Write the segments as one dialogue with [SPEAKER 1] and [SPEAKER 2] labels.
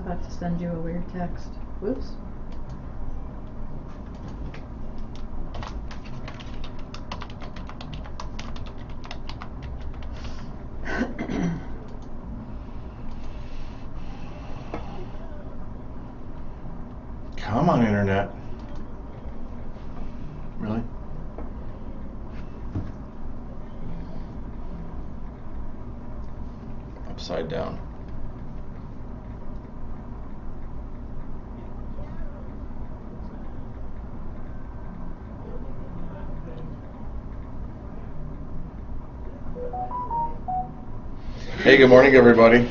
[SPEAKER 1] have to send you a weird text. Whoops.
[SPEAKER 2] Come on, Internet. Really? Upside down. Hey, good morning, everybody.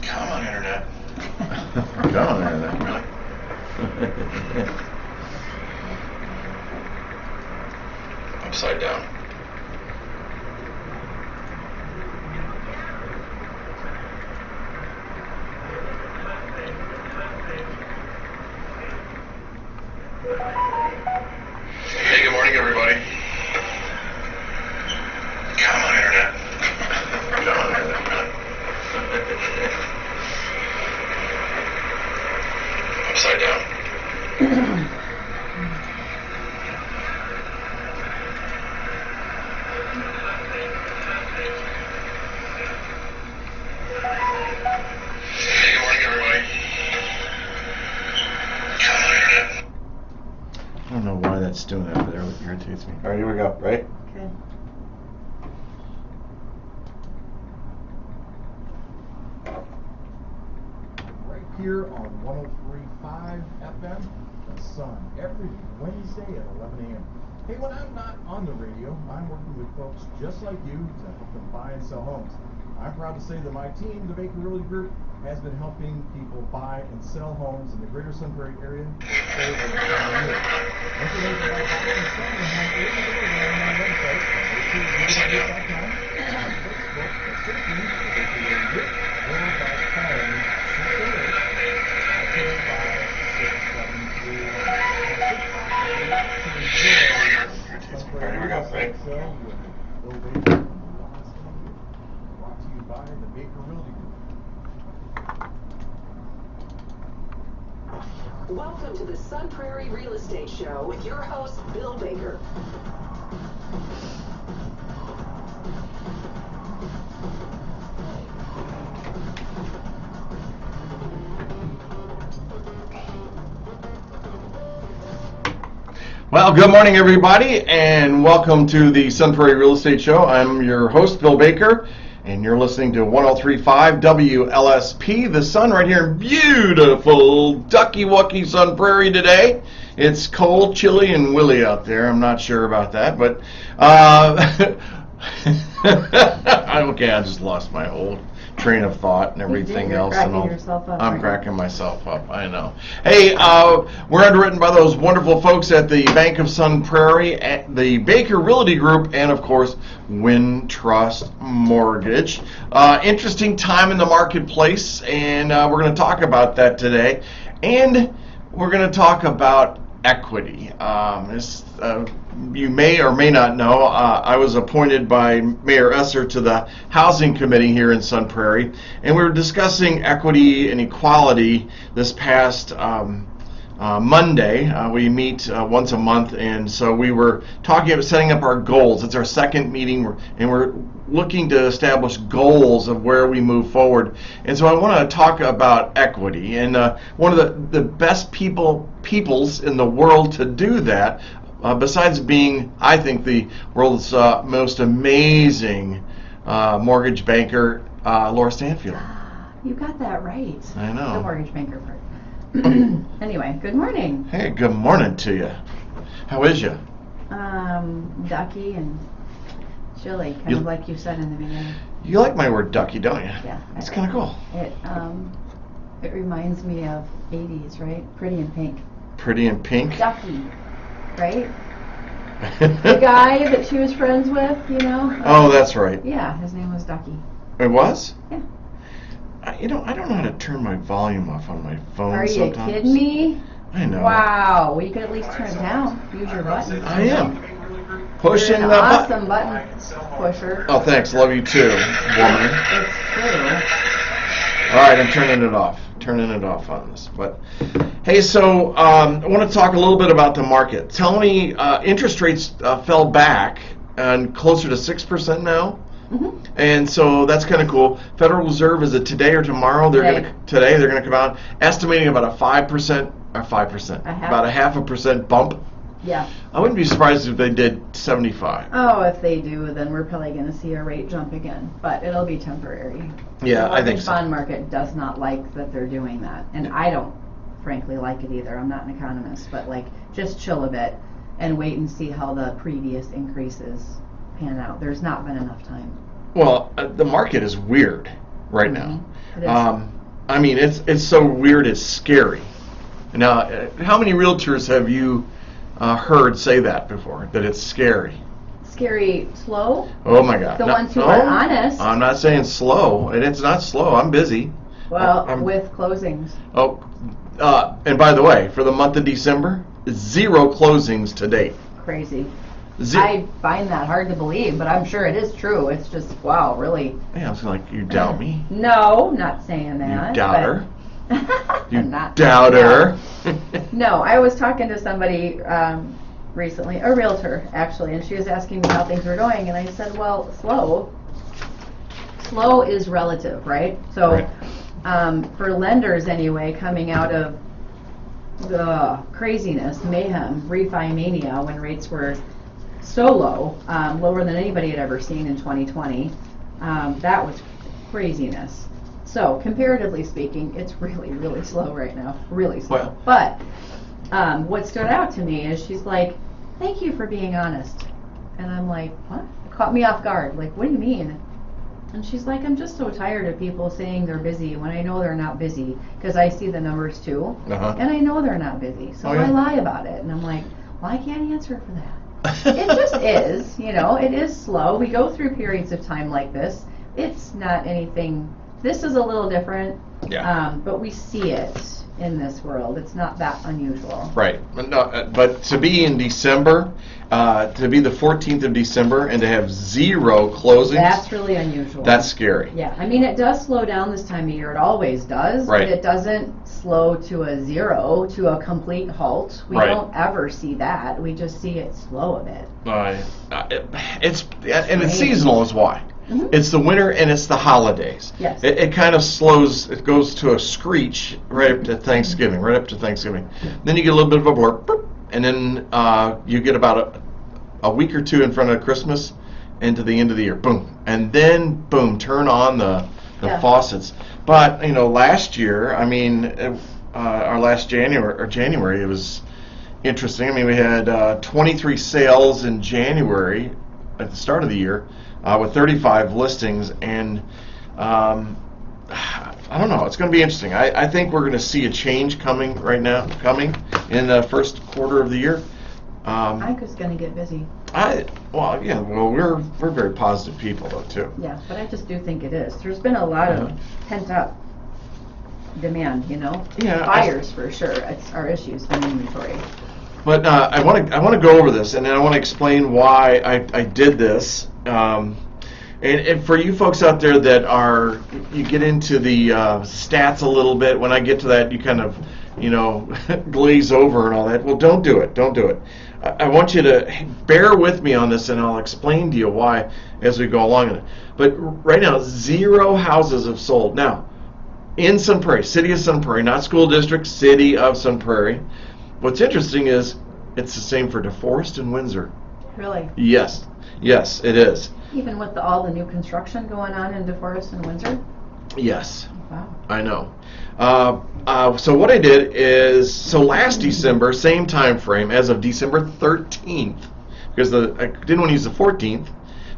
[SPEAKER 2] Come on, Internet. Come on, Internet. Really? Upside down. Hey, good morning, everybody. Come on, Internet. Come on, Internet. Upside down. Hey, good morning, everybody. Come on, Internet. I don't know why that's doing that, but it really irritates me. All right, here we go, right?
[SPEAKER 1] Okay.
[SPEAKER 3] Right here on 103.5 FM, The Sun, every Wednesday at 11 a.m. Hey, when I'm not on the radio, I'm working with folks just like you to help them buy and sell homes. I'm proud to say that my team, the Baker Realty Group, has been helping people buy and sell homes in the greater Sun Prairie area for over 20 years. Information about buying and selling a home is available on my website at bakerrealtygroup.com, on Facebook at searching the Baker Realty Group, or by calling 608-673-6530.
[SPEAKER 2] Here we go, right?
[SPEAKER 3] Brought to you by the Baker Realty Group.
[SPEAKER 4] Welcome to the Sun Prairie Real Estate Show with your host, Bill Baker.
[SPEAKER 2] Well, good morning, everybody, and welcome to the Sun Prairie Real Estate Show. I'm your host, Bill Baker, and you're listening to 103.5 WLSP, The Sun, right here in beautiful Ducky-Wucky Sun Prairie today. It's cold, chilly, and willy out there. I'm not sure about that, but okay, I just lost my whole train of thought and everything else. I'm cracking myself up, I know. Hey, we're underwritten by those wonderful folks at the Bank of Sun Prairie, at the Baker Realty Group, and of course, Wintrust Mortgage. Interesting time in the marketplace, and we're going to talk about that today. And we're going to talk about equity. You may or may not know, I was appointed by Mayor Esser to the Housing Committee here in Sun Prairie, and we were discussing equity and equality this past Monday. We meet once a month, and so we were talking about setting up our goals. It's our second meeting, and we're looking to establish goals of where we move forward. And so I want to talk about equity, and one of the best peoples in the world to do that, besides being, I think, the world's most amazing mortgage banker, Laura Stanfield.
[SPEAKER 1] You got that right.
[SPEAKER 2] I know.
[SPEAKER 1] The mortgage banker part. Anyway, good morning.
[SPEAKER 2] Hey, good morning to you. How is you?
[SPEAKER 1] Ducky and chilly, kind of like you said in the beginning.
[SPEAKER 2] You like my word ducky, don't you?
[SPEAKER 1] Yeah.
[SPEAKER 2] It's kind of cool.
[SPEAKER 1] It reminds me of 80s, right? Pretty in Pink.
[SPEAKER 2] Pretty in Pink?
[SPEAKER 1] Ducky, right? The guy that she was friends with, you know?
[SPEAKER 2] Oh, that's right.
[SPEAKER 1] Yeah, his name was Ducky.
[SPEAKER 2] It was?
[SPEAKER 1] Yeah.
[SPEAKER 2] I don't know how to turn my volume off on my phone
[SPEAKER 1] Are
[SPEAKER 2] sometimes.
[SPEAKER 1] you kidding me?
[SPEAKER 2] I know.
[SPEAKER 1] Wow. Well, you could at least turn it down. Use your button.
[SPEAKER 2] I am. Pushing
[SPEAKER 1] You're
[SPEAKER 2] the
[SPEAKER 1] an
[SPEAKER 2] button.
[SPEAKER 1] awesome button pusher.
[SPEAKER 2] Oh, thanks. Love you too, woman.
[SPEAKER 1] It's true.
[SPEAKER 2] right, I'm turning it off. Turning it off on this. But hey, so I want to talk a little bit about the market. Tell me, interest rates fell back and closer to 6% now.
[SPEAKER 1] Mm-hmm.
[SPEAKER 2] And so that's kind of cool. Federal Reserve, is it today or tomorrow? They're going to come out estimating about a 5% or 5%, about a 0.5% bump.
[SPEAKER 1] Yeah.
[SPEAKER 2] I wouldn't be surprised if they did 75.
[SPEAKER 1] Oh, if they do, then we're probably going to see a rate jump again, but it'll be temporary.
[SPEAKER 2] Yeah, I think so.
[SPEAKER 1] The bond market does not like that they're doing that, and I don't, frankly, like it either. I'm not an economist, but like, just chill a bit and wait and see how the previous increases pan out. There's not been enough time.
[SPEAKER 2] Well, the market is weird right now.
[SPEAKER 1] It is.
[SPEAKER 2] I mean, it's so weird, it's scary. Now, how many realtors have you heard say that before, that it's scary?
[SPEAKER 1] Scary slow?
[SPEAKER 2] Oh my God.
[SPEAKER 1] The ones who are honest.
[SPEAKER 2] I'm not saying slow, and it's not slow. I'm busy.
[SPEAKER 1] Well, with closings.
[SPEAKER 2] Oh, and by the way, for the month of December, 0 closings to date.
[SPEAKER 1] Crazy. I find that hard to believe, but I'm sure it is true. It's just, wow, really.
[SPEAKER 2] Yeah, I was like, you doubt me?
[SPEAKER 1] No, not saying that.
[SPEAKER 2] You doubter. You
[SPEAKER 1] not
[SPEAKER 2] doubter.
[SPEAKER 1] No, I was talking to somebody recently, a realtor actually, and she was asking me how things were going, and I said, well, slow is relative, right? So for lenders anyway, coming out of the craziness, mayhem, refi mania, when rates were so low, lower than anybody had ever seen in 2020, that was craziness. So, comparatively speaking, it's really, really slow right now. Really slow.
[SPEAKER 2] Well,
[SPEAKER 1] but what stood out to me is she's like, thank you for being honest. And I'm like, what? It caught me off guard. Like, what do you mean? And she's like, I'm just so tired of people saying they're busy when I know they're not busy, because I see the numbers too. And I know they're not busy. So I lie about it. And I'm like, well, I can't answer for that. It just is. You know, it is slow. We go through periods of time like this. It's not anything. This is a little different, but we see it in this world. It's not that unusual.
[SPEAKER 2] Right. No, but to be in December, to be the 14th of December and to have 0 closings.
[SPEAKER 1] That's really unusual.
[SPEAKER 2] That's scary.
[SPEAKER 1] Yeah. I mean, it does slow down this time of year. It always does.
[SPEAKER 2] Right.
[SPEAKER 1] But it doesn't slow to a 0, to a complete halt. We don't ever see that. We just see it slow a bit.
[SPEAKER 2] It's seasonal is why. Mm-hmm. It's the winter and it's the holidays.
[SPEAKER 1] Yes.
[SPEAKER 2] It kind of slows, it goes to a screech right up to Thanksgiving, Then you get a little bit of a blur, and then you get about a week or two in front of Christmas into the end of the year. Boom. And then, boom, turn on the faucets. But, you know, last year, I mean, our last January, it was interesting. I mean, we had 23 sales in January at the start of the year. With 35 listings, and I don't know, it's going to be interesting. I think we're going to see a change coming in the first quarter of the year.
[SPEAKER 1] I think it's going to get busy.
[SPEAKER 2] We're very positive people though too.
[SPEAKER 1] Yeah, but I just do think it is. There's been a lot of pent up demand, you know.
[SPEAKER 2] Yeah,
[SPEAKER 1] buyers for sure. It's our issues in inventory.
[SPEAKER 2] But I want to go over this, and then I want to explain why I did this. And for you folks out there that you get into the stats a little bit. When I get to that, you kind of, glaze over and all that. Well, don't do it. Don't do it. I want you to bear with me on this, and I'll explain to you why as we go along. But right now, 0 houses have sold. Now, in Sun Prairie, city of Sun Prairie, not school district, city of Sun Prairie. What's interesting is it's the same for DeForest and Windsor.
[SPEAKER 1] Really?
[SPEAKER 2] Yes, it is.
[SPEAKER 1] Even with all the new construction going on in DeForest and Windsor?
[SPEAKER 2] Yes.
[SPEAKER 1] Wow. I
[SPEAKER 2] know. So what I did is, last December, same time frame as of December 13th, because I didn't want to use the 14th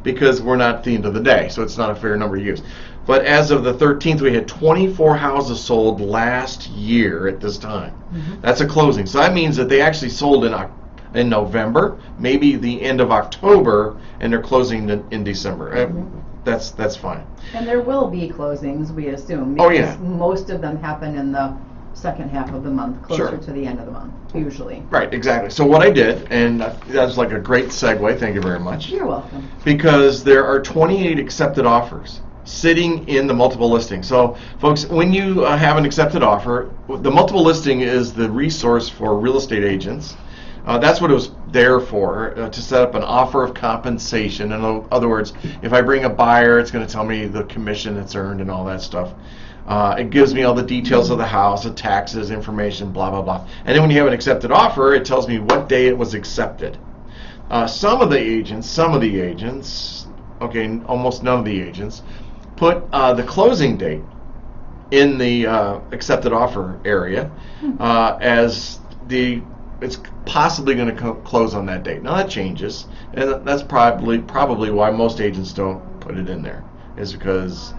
[SPEAKER 2] because we're not at the end of the day, so it's not a fair number to use. But as of the 13th, we had 24 houses sold last year at this time. Mm-hmm. That's a closing. So that means that they actually sold in November, maybe the end of October, and they're closing in December. Mm-hmm. That's fine.
[SPEAKER 1] And there will be closings, we assume. Because most of them happen in the second half of the month, closer to the end of the month, usually. Right,
[SPEAKER 2] exactly. So what I did, and that's like a great segue, thank you very much.
[SPEAKER 1] You're welcome.
[SPEAKER 2] Because there are 28 accepted offers. sitting in the multiple listing. So, folks, when you have an accepted offer, the multiple listing is the resource for real estate agents. That's what it was there for, to set up an offer of compensation. In other words, if I bring a buyer, it's going to tell me the commission that's earned and all that stuff. It gives me all the details of the house, the taxes, information, blah, blah, blah. And then when you have an accepted offer, it tells me what day it was accepted. Some of the agents, okay, almost none of the agents, put the closing date in the accepted offer area as it's possibly going to close on that date. Now that changes, and that's probably why most agents don't put it in there, is because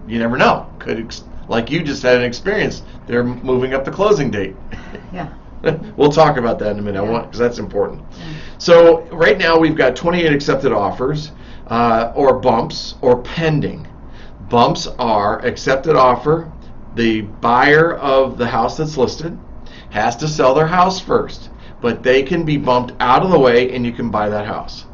[SPEAKER 2] you never know. Like you just had an experience, they're moving up the closing date.
[SPEAKER 1] Yeah.
[SPEAKER 2] We'll talk about that in a minute,
[SPEAKER 1] Yeah.
[SPEAKER 2] because that's important.
[SPEAKER 1] Yeah.
[SPEAKER 2] So right now we've got 28 accepted offers, or bumps, or pending. Bumps are accepted offer. The buyer of the house that's listed has to sell their house first, but they can be bumped out of the way and you can buy that house.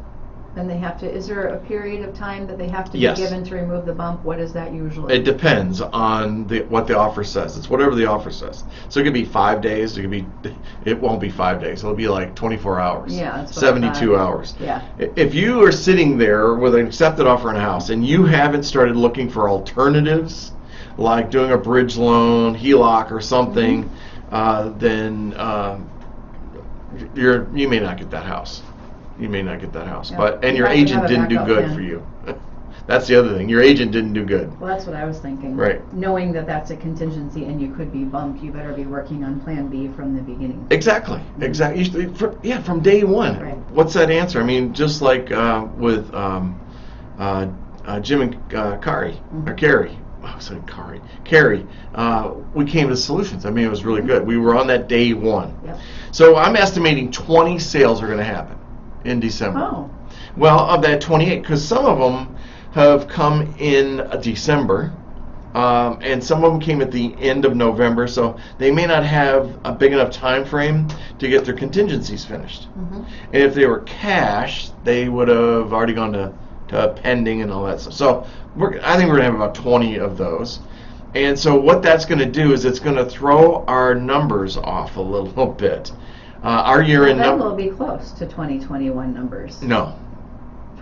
[SPEAKER 1] Then they have to, is there a period of time that they have to
[SPEAKER 2] Yes.
[SPEAKER 1] be given to remove the bump? What is that usually?
[SPEAKER 2] It depends on what the offer says. It's whatever the offer says. So it could be 5 days. It won't be 5 days. It'll be like 24 hours.
[SPEAKER 1] Yeah, that's what I
[SPEAKER 2] 72
[SPEAKER 1] thought.
[SPEAKER 2] hours.
[SPEAKER 1] Yeah.
[SPEAKER 2] If you are sitting there with an accepted offer on a house and you haven't started looking for alternatives, like doing a bridge loan, HELOC, or something, then you may not get that house. You may not get that house,
[SPEAKER 1] Yeah.
[SPEAKER 2] and
[SPEAKER 1] You
[SPEAKER 2] your
[SPEAKER 1] have to
[SPEAKER 2] agent
[SPEAKER 1] have a
[SPEAKER 2] didn't do
[SPEAKER 1] backup
[SPEAKER 2] good
[SPEAKER 1] plan.
[SPEAKER 2] for you. That's the other thing. Your agent didn't do good.
[SPEAKER 1] Well, that's what I was thinking.
[SPEAKER 2] Right.
[SPEAKER 1] Knowing that that's a contingency and you could be bumped, you better be working on Plan B from the beginning.
[SPEAKER 2] Exactly. From day one.
[SPEAKER 1] Right.
[SPEAKER 2] What's that answer? I mean, just like with Jim and Carrie, or Carrie. Oh, sorry, Carrie. We came to solutions. I mean, it was really good. We were on that day one.
[SPEAKER 1] Yep.
[SPEAKER 2] So I'm estimating 20 sales are going to happen in December.
[SPEAKER 1] Oh.
[SPEAKER 2] Well, of that 28, because some of them have come in December, and some of them came at the end of November, so they may not have a big enough time frame to get their contingencies finished.
[SPEAKER 1] Mm-hmm.
[SPEAKER 2] And if they were cash, they would have already gone to pending and all that stuff. So I think we're going to have about 20 of those. And so what that's going to do is it's going to throw our numbers off a little bit. Our year-end
[SPEAKER 1] Then
[SPEAKER 2] number.
[SPEAKER 1] we'll be close to 2021 numbers.
[SPEAKER 2] No.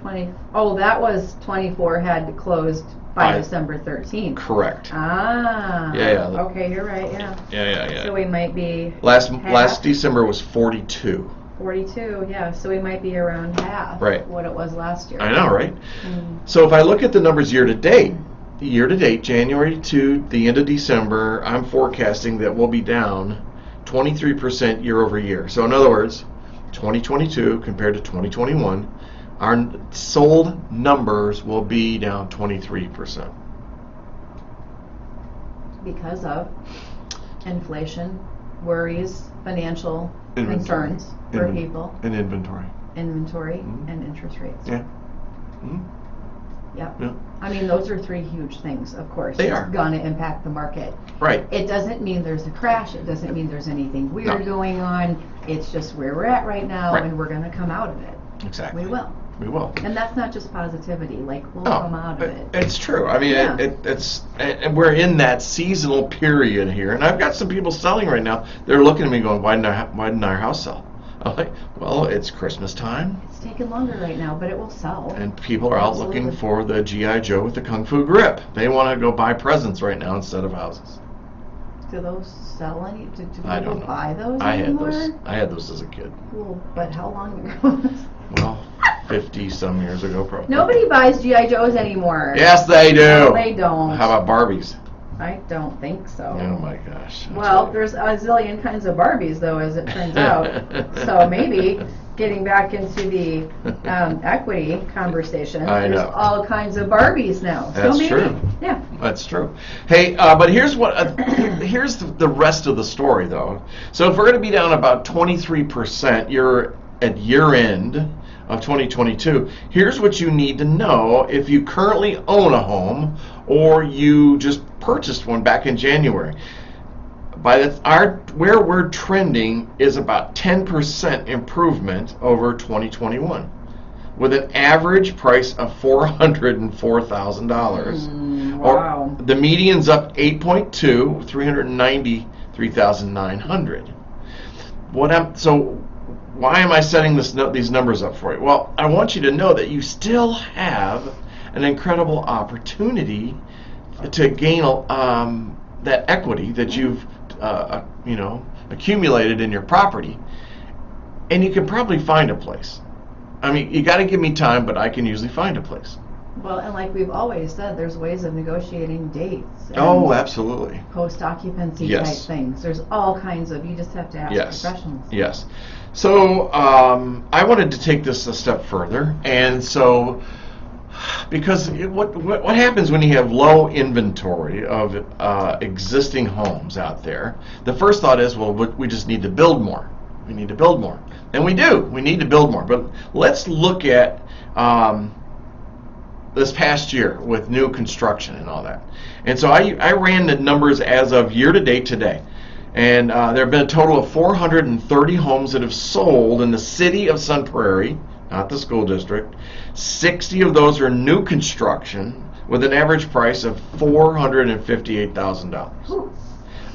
[SPEAKER 1] That was 24 had closed by December 13th.
[SPEAKER 2] Correct.
[SPEAKER 1] Ah.
[SPEAKER 2] Yeah.
[SPEAKER 1] Okay, you're right. Yeah.
[SPEAKER 2] Yeah.
[SPEAKER 1] So we might be
[SPEAKER 2] Last December was 42.
[SPEAKER 1] 42. Yeah. So we might be around half.
[SPEAKER 2] Right.
[SPEAKER 1] What it was last year.
[SPEAKER 2] I know, right?
[SPEAKER 1] Mm.
[SPEAKER 2] So if I look at the numbers year to date, January to the end of December, I'm forecasting that we'll be down 23% year over year. So in other words, 2022 compared to 2021, our sold numbers will be down 23%.
[SPEAKER 1] Because of inflation, worries, financial
[SPEAKER 2] Inventory.
[SPEAKER 1] concerns for people,
[SPEAKER 2] And inventory.
[SPEAKER 1] inventory,
[SPEAKER 2] Mhm.
[SPEAKER 1] and interest rates.
[SPEAKER 2] Yeah. Mhm.
[SPEAKER 1] Yep.
[SPEAKER 2] Yeah.
[SPEAKER 1] I mean, those are three huge things, of course.
[SPEAKER 2] They
[SPEAKER 1] It's
[SPEAKER 2] are.
[SPEAKER 1] going to impact the market.
[SPEAKER 2] Right.
[SPEAKER 1] It doesn't mean there's a crash. It doesn't mean there's anything weird
[SPEAKER 2] No.
[SPEAKER 1] going on. It's just where we're at right now,
[SPEAKER 2] Right.
[SPEAKER 1] and we're going to come out of it.
[SPEAKER 2] Exactly.
[SPEAKER 1] We will.
[SPEAKER 2] We will.
[SPEAKER 1] And that's not just positivity. Like, we'll
[SPEAKER 2] No,
[SPEAKER 1] come out of it.
[SPEAKER 2] it's true. I mean,
[SPEAKER 1] Yeah.
[SPEAKER 2] and we're in that seasonal period here, and I've got some people selling right now. They're looking at me going, "Why didn't our house sell?" I'm like, "Well, it's Christmas time,
[SPEAKER 1] It's taking longer right now, but it will sell.
[SPEAKER 2] and people are out
[SPEAKER 1] Absolutely.
[SPEAKER 2] looking for the GI Joe with the Kung Fu grip. They want to go buy presents right now instead of houses."
[SPEAKER 1] Do those sell any? Do
[SPEAKER 2] I
[SPEAKER 1] people
[SPEAKER 2] don't know.
[SPEAKER 1] buy those
[SPEAKER 2] I
[SPEAKER 1] anymore?
[SPEAKER 2] had those as a kid.
[SPEAKER 1] Cool. But how long ago?
[SPEAKER 2] Well, 50 some years ago, probably.
[SPEAKER 1] Nobody buys GI Joes anymore.
[SPEAKER 2] Yes, they do.
[SPEAKER 1] No, they don't.
[SPEAKER 2] How about Barbies?
[SPEAKER 1] I don't think so.
[SPEAKER 2] Oh my gosh.
[SPEAKER 1] Well, there's a zillion kinds of Barbies, though, as it turns out. So maybe getting back into the equity conversation,
[SPEAKER 2] I
[SPEAKER 1] there's
[SPEAKER 2] know.
[SPEAKER 1] all kinds of Barbies now.
[SPEAKER 2] That's
[SPEAKER 1] so maybe,
[SPEAKER 2] true.
[SPEAKER 1] Yeah.
[SPEAKER 2] That's true. Hey, but here's here's the rest of the story, though. So if we're going to be down about 23% at year end of 2022, here's what you need to know if you currently own a home or you just purchased one back in January. Where we're trending is about 10% improvement over 2021, with an average price of $404,000.
[SPEAKER 1] Wow.
[SPEAKER 2] Or the median's up 8.2, 393,900. So why am I setting these numbers up for you? Well, I want you to know that you still have an incredible opportunity to gain that equity that you've accumulated in your property, and you can probably find a place. I mean, you got to give me time, but I can usually find a place.
[SPEAKER 1] Well, and like we've always said, there's ways of negotiating dates.
[SPEAKER 2] Oh, absolutely.
[SPEAKER 1] Post-occupancy type things. There's all kinds of, you just have to ask professionals.
[SPEAKER 2] Yes. So I wanted to take this a step further, and so because what happens when you have low inventory of existing homes out there, the first thought is, well, we just need to build more. We need to build more. And we do. We need to build more. But let's look at this past year with new construction and all that. And so I ran the numbers as of year to date today. And there have been a total of 430 homes that have sold in the city of Sun Prairie, not the school district. 60 of those are new construction with an average price of $458,000.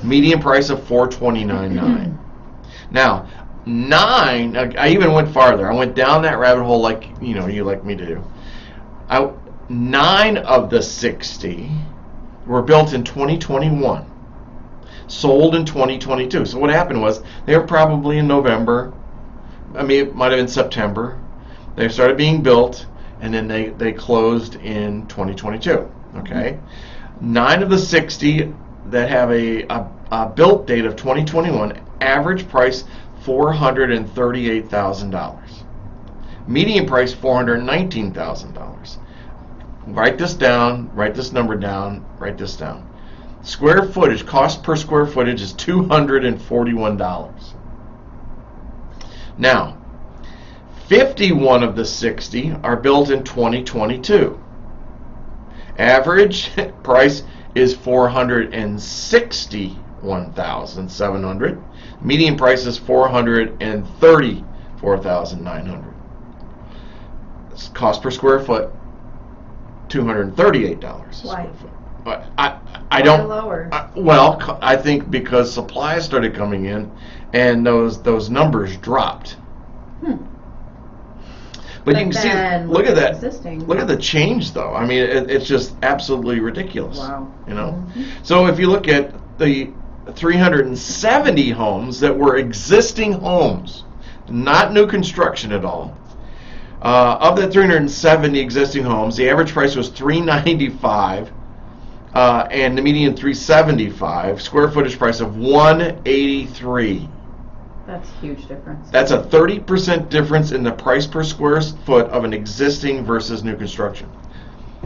[SPEAKER 2] Median price of $429,900. Now, 9, I even went farther. I went down that rabbit hole like you like me to do. 9 of the 60 were built in 2021, sold in 2022. So what happened was they were probably in November. I mean, it might have been September. They started being built, and then they closed in 2022. Okay, 9 of the 60 that have a built date of 2021, average price $438,000. Median price $419,000. Write this down, write this number down, write this down. Square footage, cost per square footage is $241. Now, 51 of the 60 are built in 2022. Average price is $461,700. Median price is $434,900. Cost per square foot, $238 a square foot. But I don't.
[SPEAKER 1] Lower?
[SPEAKER 2] I think because supply started coming in, and those numbers dropped. But you can see, look at that. Look at the change, though. I mean, it's just absolutely ridiculous.
[SPEAKER 1] Wow.
[SPEAKER 2] So if you look at the 370 homes that were existing homes, not new construction at all. Of the 370 existing homes, the average price was $395, and the median $375. Square footage price of $183.
[SPEAKER 1] That's a huge difference.
[SPEAKER 2] That's a 30% difference in the price per square foot of an existing versus new construction.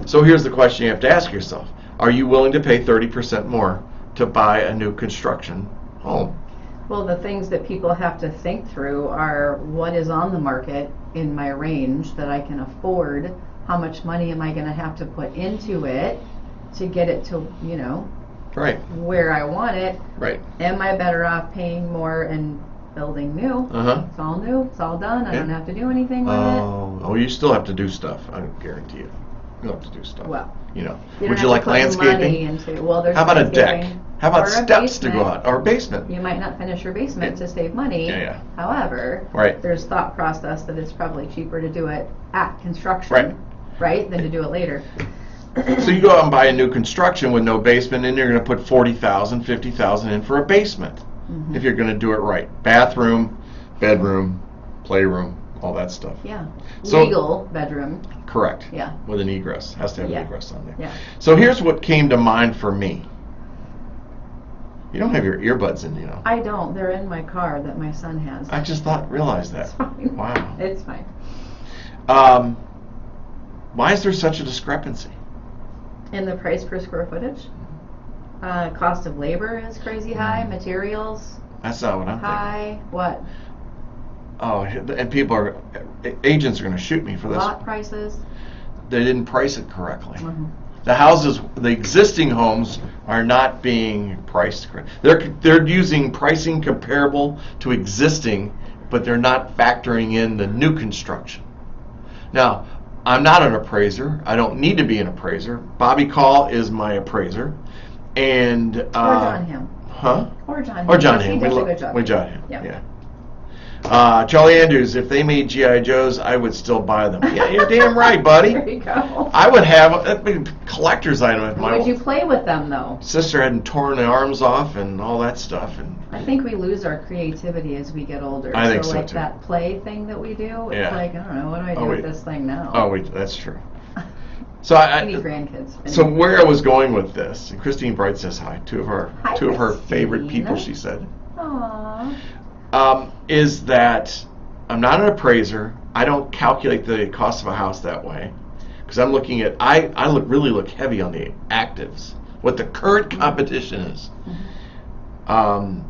[SPEAKER 2] So here's the question you have to ask yourself: are you willing to pay 30% more to buy a new construction home?
[SPEAKER 1] Well, the things that people have to think through are what is on the market in my range that I can afford, how much money am I going to have to put into it to get it to,
[SPEAKER 2] right
[SPEAKER 1] where I want it.
[SPEAKER 2] Right.
[SPEAKER 1] Am I better off paying more and building new? It's all new, it's all done, I don't have to do anything with it.
[SPEAKER 2] Oh, you still have to do stuff, I guarantee you. You'll have to do stuff.
[SPEAKER 1] Well,
[SPEAKER 2] would you like landscaping?
[SPEAKER 1] There's
[SPEAKER 2] how about a deck? How about steps to
[SPEAKER 1] basement.
[SPEAKER 2] go out? Or a basement?
[SPEAKER 1] You might not finish your basement to save money.
[SPEAKER 2] Yeah.
[SPEAKER 1] However, there's thought process that it's probably cheaper to do it at construction, right, than to do it later.
[SPEAKER 2] So you go out and buy a new construction with no basement, and you're going to put $40,000, $50,000 in for a basement if you're going to do it right. Bathroom, bedroom, playroom, all that stuff.
[SPEAKER 1] Yeah.
[SPEAKER 2] So,
[SPEAKER 1] legal bedroom.
[SPEAKER 2] Correct.
[SPEAKER 1] Yeah.
[SPEAKER 2] With an egress. Has to have an egress on there.
[SPEAKER 1] Yeah.
[SPEAKER 2] So here's what came to mind for me. You don't have your earbuds in,
[SPEAKER 1] I don't. They're in my car that my son has.
[SPEAKER 2] I just realized that.
[SPEAKER 1] It's fine.
[SPEAKER 2] Wow.
[SPEAKER 1] It's fine.
[SPEAKER 2] Why is there such a discrepancy?
[SPEAKER 1] In the price per square footage? Cost of labor is crazy high. Materials.
[SPEAKER 2] That's not what I'm
[SPEAKER 1] high.
[SPEAKER 2] thinking.
[SPEAKER 1] What?
[SPEAKER 2] Oh, and agents are going to shoot me for this.
[SPEAKER 1] Lot prices.
[SPEAKER 2] They didn't price it correctly. The existing homes are not being priced correctly. They're using pricing comparable to existing, but they're not factoring in the new construction. Now, I'm not an appraiser. I don't need to be an appraiser. Bobby Call is my appraiser. And
[SPEAKER 1] or John Hamm.
[SPEAKER 2] Huh?
[SPEAKER 1] Or John Hamm.
[SPEAKER 2] Or John Hamm.
[SPEAKER 1] He does a good job.
[SPEAKER 2] We John Hamm.
[SPEAKER 1] Yeah.
[SPEAKER 2] Charlie Andrews, if they made G.I. Joes, I would still buy them. Yeah, you're damn right, buddy.
[SPEAKER 1] There you go.
[SPEAKER 2] I would have a collector's item if my
[SPEAKER 1] Would you play with them, though?
[SPEAKER 2] sister hadn't torn the arms off and all that stuff. And
[SPEAKER 1] I think we lose our creativity as we get older.
[SPEAKER 2] I think so,
[SPEAKER 1] like
[SPEAKER 2] too.
[SPEAKER 1] that play thing that we do, it's
[SPEAKER 2] Yeah.
[SPEAKER 1] like, I don't know, what do I do with this thing now?
[SPEAKER 2] That's true. So I
[SPEAKER 1] need grandkids.
[SPEAKER 2] So where I was going with this, and Christine Bright says hi. Two of her
[SPEAKER 1] Christine.
[SPEAKER 2] favorite people, she said.
[SPEAKER 1] Aww.
[SPEAKER 2] Is that I'm not an appraiser. I don't calculate the cost of a house that way, because I'm looking at I really look heavy on the actives, what the current competition is. An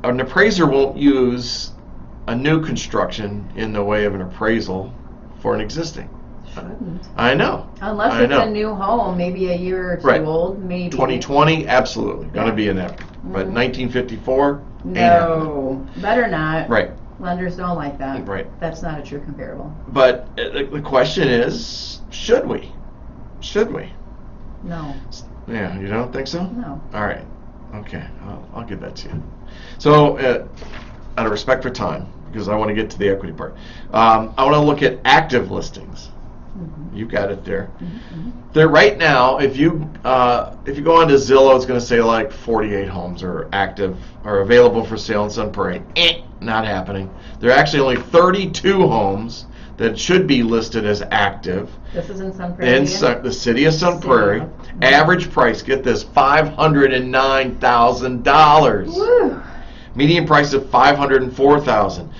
[SPEAKER 2] appraiser won't use a new construction in the way of an appraisal for an existing.
[SPEAKER 1] Shouldn't.
[SPEAKER 2] I know.
[SPEAKER 1] Unless it's a new home, maybe a year or two old, maybe.
[SPEAKER 2] 2020, absolutely, gonna be in that. But 1954,
[SPEAKER 1] no, better not.
[SPEAKER 2] Right.
[SPEAKER 1] Lenders don't like that.
[SPEAKER 2] Right.
[SPEAKER 1] That's not a true comparable.
[SPEAKER 2] But the question is, should we? Should we?
[SPEAKER 1] No.
[SPEAKER 2] Yeah, you don't think so?
[SPEAKER 1] No.
[SPEAKER 2] All right. Okay, I'll give that to you. So, out of respect for time, because I want to get to the equity part, I want to look at active listings. You got it there. There right now, if you go onto Zillow, it's going to say like 48 homes are active or available for sale in Sun Prairie. Not happening. There are actually only 32 homes that should be listed as active.
[SPEAKER 1] This is in Sun Prairie.
[SPEAKER 2] In the city of Sun Prairie. Average price, get this, $509,000.
[SPEAKER 1] Woo.
[SPEAKER 2] Median price of $504,000.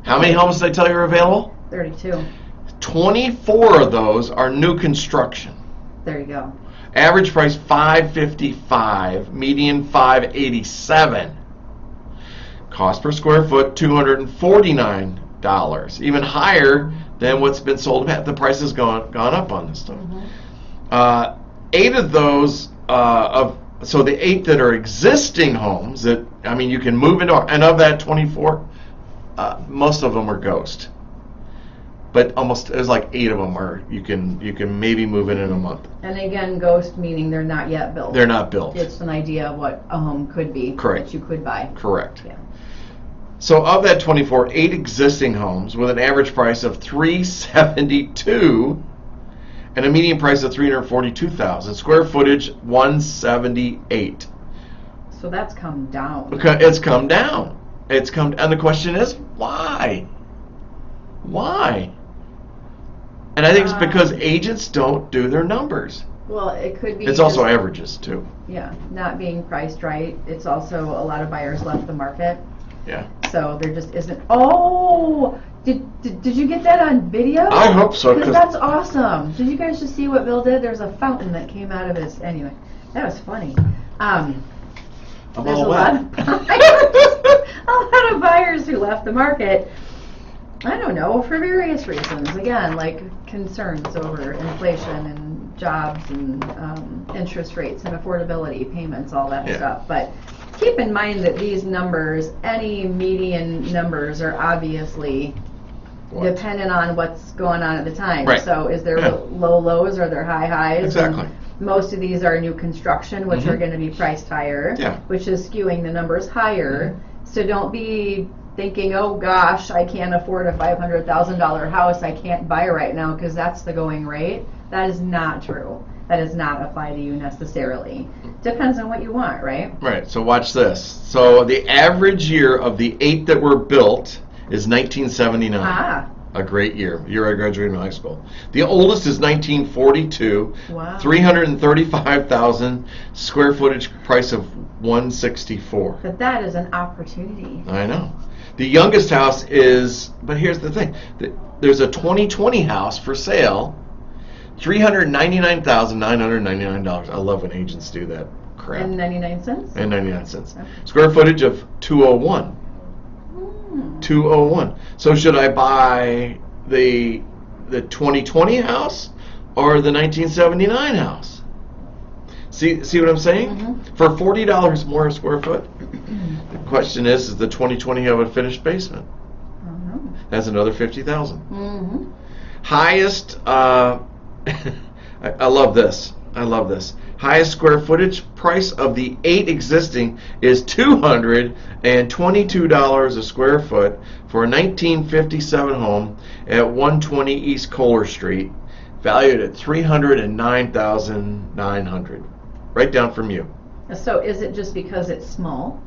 [SPEAKER 2] How many homes did I tell you are available?
[SPEAKER 1] 32.
[SPEAKER 2] 24 of those are new construction.
[SPEAKER 1] There you go.
[SPEAKER 2] Average price $555, median $587. Cost per square foot $249, even higher than what's been sold. The price has gone up on this stuff. 8 of those so the 8 that are existing homes that you can move into, and of that 24, most of them are ghost. But there's like 8 of them are you can maybe move in a month.
[SPEAKER 1] And again, ghost meaning they're not yet built.
[SPEAKER 2] They're not built.
[SPEAKER 1] It's an idea of what a home could be.
[SPEAKER 2] Correct.
[SPEAKER 1] That you could buy.
[SPEAKER 2] Correct.
[SPEAKER 1] Yeah.
[SPEAKER 2] So of that 24, 8 existing homes with an average price of $372 and a median price of $342,000. Square footage 178.
[SPEAKER 1] So that's come down.
[SPEAKER 2] It's come down. And the question is, why? Why? And I think it's because agents don't do their numbers.
[SPEAKER 1] Well, it could be.
[SPEAKER 2] It's also averages too.
[SPEAKER 1] Yeah, not being priced right. It's also a lot of buyers left the market.
[SPEAKER 2] Yeah.
[SPEAKER 1] So there just isn't. Oh, did you get that on video?
[SPEAKER 2] I hope so.
[SPEAKER 1] Because that's awesome. Did you guys just see what Bill did? There's a fountain that came out of his. Anyway, that was funny. There's a lot of buyers who left the market. I don't know, for various reasons. Again, like concerns over inflation and jobs and interest rates and affordability, payments, all that stuff. But keep in mind that these numbers, any median numbers, are obviously dependent on what's going on at the time.
[SPEAKER 2] Right.
[SPEAKER 1] So is there low lows or there high highs?
[SPEAKER 2] Exactly.
[SPEAKER 1] And most of these are new construction, which are going to be priced higher, which is skewing the numbers higher. So don't be thinking, oh gosh, I can't afford a $500,000 house, I can't buy right now because that's the going rate. That is not true. That does not apply to you necessarily. Depends on what you want, right?
[SPEAKER 2] Right, so watch this. So the average year of the 8 that were built is 1979. A great year I graduated from high school. The oldest is 1942.
[SPEAKER 1] Wow.
[SPEAKER 2] 335,000 square footage, price of $164.
[SPEAKER 1] But that is an opportunity.
[SPEAKER 2] I know. The youngest house is, but here's the thing. There's a 2020 house for sale, $399,999. I love when agents do that crap.
[SPEAKER 1] And 99 cents?
[SPEAKER 2] And 99 cents. Okay. Square footage of 201. 201. So should I buy the 2020 house or the 1979 house? See what I'm saying? For $40 more a square foot. The question is the 2020 have a finished basement? That's another 50,000.
[SPEAKER 1] Mm-hmm.
[SPEAKER 2] Highest, I love this. I love this. Highest square footage price of the 8 existing is $222 a square foot for a 1957 home at 120 East Kohler Street, valued at $309,900. Right down from you.
[SPEAKER 1] So is it just because it's small?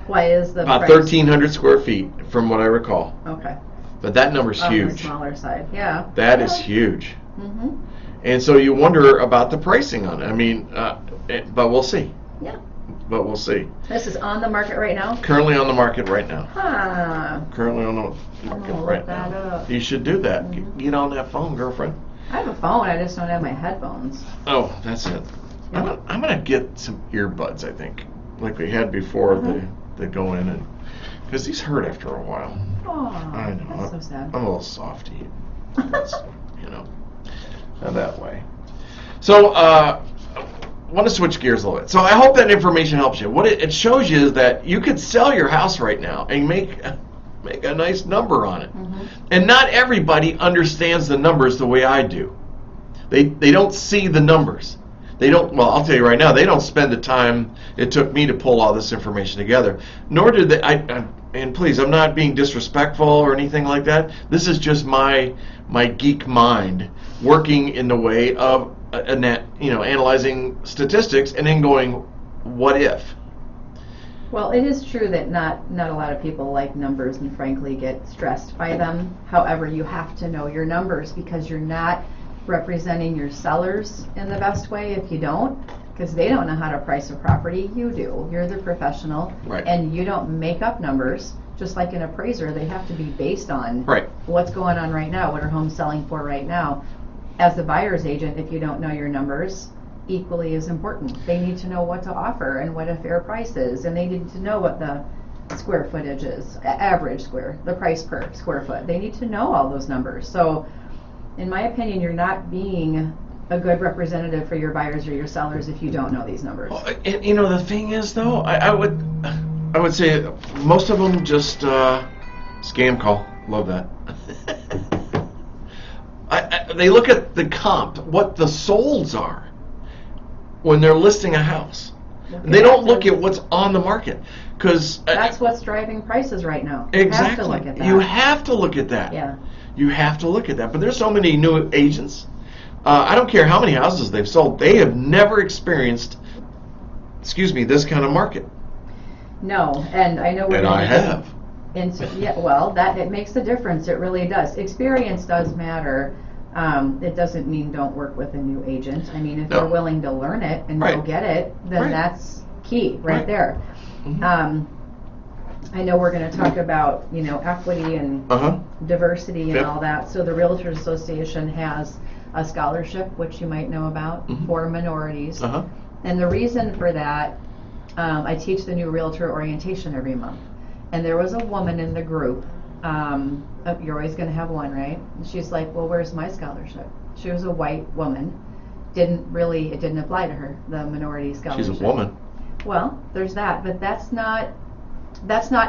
[SPEAKER 1] Why is the
[SPEAKER 2] About
[SPEAKER 1] price?
[SPEAKER 2] 1,300 square feet, from what I recall.
[SPEAKER 1] Okay.
[SPEAKER 2] But that number's
[SPEAKER 1] On
[SPEAKER 2] huge.
[SPEAKER 1] the smaller side, yeah.
[SPEAKER 2] That is huge.
[SPEAKER 1] Mm-hmm.
[SPEAKER 2] And so you wonder about the pricing on it. I mean, but we'll see.
[SPEAKER 1] Yeah.
[SPEAKER 2] But we'll see.
[SPEAKER 1] This is on the market right now?
[SPEAKER 2] Currently on the market right now.
[SPEAKER 1] Huh.
[SPEAKER 2] Currently on the market
[SPEAKER 1] I'll
[SPEAKER 2] right
[SPEAKER 1] look that
[SPEAKER 2] now.
[SPEAKER 1] up.
[SPEAKER 2] You should do that.
[SPEAKER 1] Mhm.
[SPEAKER 2] Get on that phone, girlfriend.
[SPEAKER 1] I have a phone, I just don't have my headphones.
[SPEAKER 2] Oh, that's it.
[SPEAKER 1] Yeah.
[SPEAKER 2] I'm gonna get some earbuds. I think, like we had before.
[SPEAKER 1] Mhm.
[SPEAKER 2] They go in and because these hurt after a while.
[SPEAKER 1] Oh,
[SPEAKER 2] I know.
[SPEAKER 1] that's so sad.
[SPEAKER 2] I'm a little softy. You know, that way. So, want to switch gears a little bit. So, I hope that information helps you. What it shows you is that you could sell your house right now and make a nice number on it.
[SPEAKER 1] Mm-hmm.
[SPEAKER 2] And not everybody understands the numbers the way I do. They don't see the numbers. They don't. Well, I'll tell you right now. They don't spend the time it took me to pull all this information together. Nor did they. And please, I'm not being disrespectful or anything like that. This is just my geek mind working in the way of analyzing statistics and then going, what if?
[SPEAKER 1] Well, it is true that not a lot of people like numbers and frankly get stressed by them. However, you have to know your numbers because you're not representing your sellers in the best way if you don't, because they don't know how to price a property. You do. You're the professional.
[SPEAKER 2] Right.
[SPEAKER 1] And you don't make up numbers. Just like an appraiser, they have to be based on
[SPEAKER 2] Right.
[SPEAKER 1] what's going on right now, what are homes selling for right now. As the buyer's agent, if you don't know your numbers, equally as important. They need to know what to offer and what a fair price is, and they need to know what the square footage is, the price per square foot. They need to know all those numbers. So in my opinion, you're not being a good representative for your buyers or your sellers if you don't know these numbers.
[SPEAKER 2] Well, and, the thing is, though, I would say most of them just scam call. Love that. They look at the comp, what the solds are when they're listing a house. They don't look at what's on the market because
[SPEAKER 1] that's what's driving prices right now.
[SPEAKER 2] Exactly.
[SPEAKER 1] You have to look at that.
[SPEAKER 2] You have to look at that.
[SPEAKER 1] Yeah.
[SPEAKER 2] You have to look at that. But there's so many new agents. I don't care how many houses they've sold. They have never experienced, this kind of market.
[SPEAKER 1] No, and I know.
[SPEAKER 2] And I have.
[SPEAKER 1] That it makes a difference. It really does. Experience does matter. It doesn't mean don't work with a new agent. I mean, if
[SPEAKER 2] No.
[SPEAKER 1] you're willing to learn it and
[SPEAKER 2] Right.
[SPEAKER 1] go get it, then
[SPEAKER 2] Right.
[SPEAKER 1] that's key right there.
[SPEAKER 2] Mhm.
[SPEAKER 1] I know we're going to talk about, equity and diversity and
[SPEAKER 2] Yep.
[SPEAKER 1] all that. So the Realtors Association has a scholarship, which you might know about,
[SPEAKER 2] Mhm.
[SPEAKER 1] for minorities.
[SPEAKER 2] Uh-huh.
[SPEAKER 1] And the reason for that, I teach the new realtor orientation every month. And there was a woman in the group, you're always going to have one, right? And she's like, well, where's my scholarship? She was a white woman. It didn't apply to her, the minority scholarship.
[SPEAKER 2] She's a woman.
[SPEAKER 1] Well, there's that, but that's not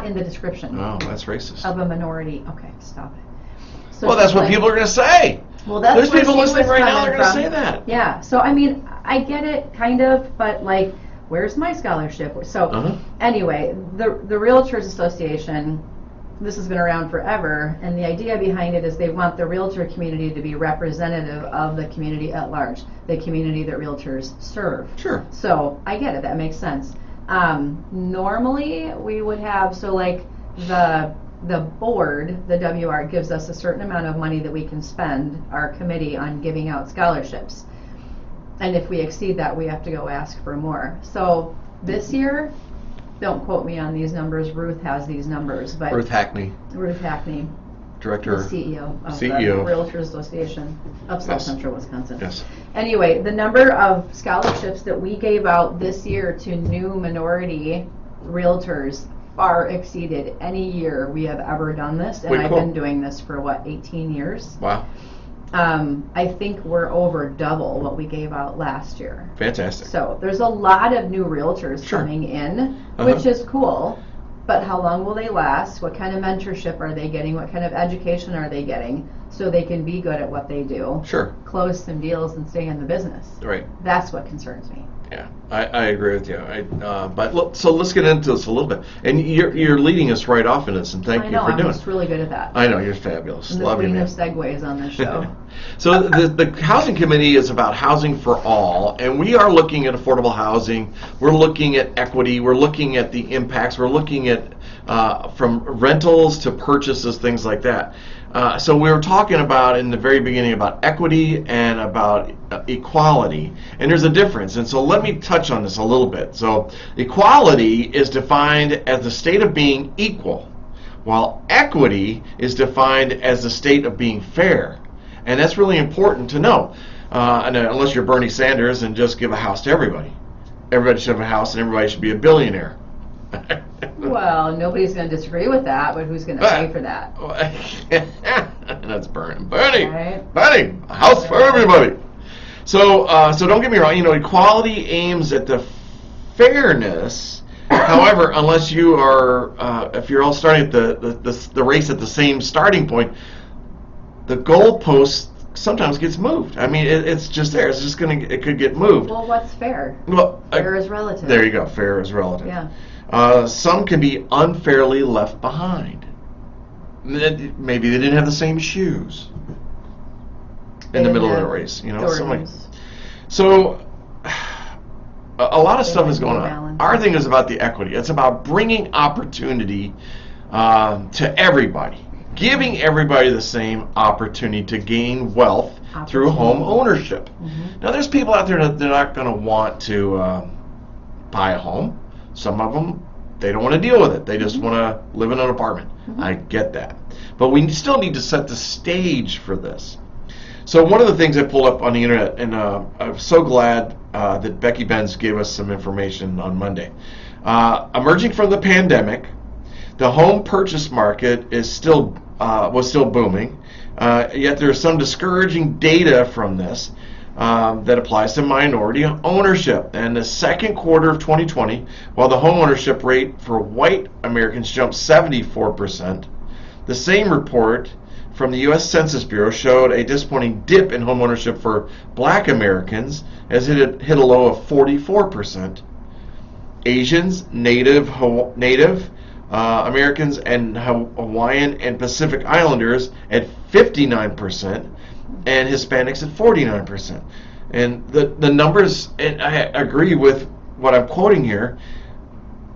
[SPEAKER 1] in the description
[SPEAKER 2] Oh, that's racist.
[SPEAKER 1] of a minority. Okay, stop it. So
[SPEAKER 2] Well, that's
[SPEAKER 1] she's
[SPEAKER 2] what
[SPEAKER 1] like-
[SPEAKER 2] people are going to say.
[SPEAKER 1] Well, that's
[SPEAKER 2] There's
[SPEAKER 1] where
[SPEAKER 2] people
[SPEAKER 1] she
[SPEAKER 2] listening
[SPEAKER 1] was
[SPEAKER 2] right now that are
[SPEAKER 1] coming
[SPEAKER 2] going to
[SPEAKER 1] from.
[SPEAKER 2] say that.
[SPEAKER 1] Yeah, so I mean, I get it, kind of, but like, where's my scholarship? So anyway, the Realtors Association, this has been around forever, and the idea behind it is they want the realtor community to be representative of the community at large, the community that realtors serve.
[SPEAKER 2] Sure.
[SPEAKER 1] So I get it, that makes sense. Normally we would have, the board, the WR, gives us a certain amount of money that we can spend, our committee, on giving out scholarships. And if we exceed that, we have to go ask for more. So this year, don't quote me on these numbers, Ruth has these numbers, but
[SPEAKER 2] Ruth Hackney,
[SPEAKER 1] Ruth Hackney,
[SPEAKER 2] director.
[SPEAKER 1] the CEO of the
[SPEAKER 2] CEO.
[SPEAKER 1] Realtors Association of South
[SPEAKER 2] Yes.
[SPEAKER 1] Central Wisconsin.
[SPEAKER 2] Yes.
[SPEAKER 1] Anyway, the number of scholarships that we gave out this year to new minority realtors far exceeded any year we have ever done this, and
[SPEAKER 2] Wait,
[SPEAKER 1] I've
[SPEAKER 2] cool.
[SPEAKER 1] been doing this for 18 years.
[SPEAKER 2] Wow.
[SPEAKER 1] I think we're over double what we gave out last year.
[SPEAKER 2] Fantastic.
[SPEAKER 1] So there's a lot of new realtors
[SPEAKER 2] Sure.
[SPEAKER 1] coming in,
[SPEAKER 2] Uh-huh.
[SPEAKER 1] which is cool. but how long will they last? What kind of mentorship are they getting? What kind of education are they getting so they can be good at what they do?
[SPEAKER 2] Sure.
[SPEAKER 1] Close some deals and stay in the business.
[SPEAKER 2] Right.
[SPEAKER 1] That's what concerns me.
[SPEAKER 2] Yeah, I agree with you. So let's get into this a little bit. And you're leading us right off in this, and thank you for doing it.
[SPEAKER 1] I'm just really good at that.
[SPEAKER 2] I know, you're fabulous.
[SPEAKER 1] I'm the
[SPEAKER 2] Love you,
[SPEAKER 1] queen
[SPEAKER 2] man.
[SPEAKER 1] of segues on this show.
[SPEAKER 2] So the Housing Committee is about housing for all, and we are looking at affordable housing. We're looking at equity. We're looking at the impacts. We're looking at from rentals to purchases, things like that. So we were talking about in the very beginning about equity and about equality, and there's a difference. And so let me touch on this a little bit. So equality is defined as the state of being equal, while equity is defined as the state of being fair. And that's really important to know. And unless you're Bernie Sanders and just give a house to everybody. Everybody should have a house and everybody should be a billionaire.
[SPEAKER 1] Well, nobody's going to disagree with that, but who's going to pay for that?
[SPEAKER 2] That's Bernie.
[SPEAKER 1] Right.
[SPEAKER 2] Bernie, a house for everybody. So don't get me wrong. Equality aims at the fairness. However, unless you are, if you're all starting at the race at the same starting point, the goalpost sometimes gets moved. I mean, it's just there. It could get moved.
[SPEAKER 1] Well, what's fair?
[SPEAKER 2] Well,
[SPEAKER 1] fair is relative.
[SPEAKER 2] There you go. Fair is relative.
[SPEAKER 1] Yeah.
[SPEAKER 2] Some can be unfairly left behind. Maybe they didn't have the same shoes in the middle of the race. So a lot of stuff is going on. Our thing is about the equity. It's about bringing opportunity to everybody, giving everybody the same opportunity to gain wealth through home ownership. Mm-hmm. Now, there's people out there that they're not going to want to buy a home. Some of them, they don't want to deal with it. They just want to live in an apartment. Mm-hmm. I get that. But we still need to set the stage for this. So one of the things I pulled up on the internet, and I'm so glad that Becky Benz gave us some information on Monday. Emerging from the pandemic, the home purchase market was still booming, yet there's some discouraging data from this that applies to minority ownership. And the second quarter of 2020, while the home ownership rate for white Americans jumped 74%, the same report from the U.S. Census Bureau showed a disappointing dip in home ownership for black Americans, as it hit a low of 44%. Asians, Native Americans, and Hawaiian and Pacific Islanders at 59%, and Hispanics at 49%. And the numbers, and I agree with what I'm quoting here,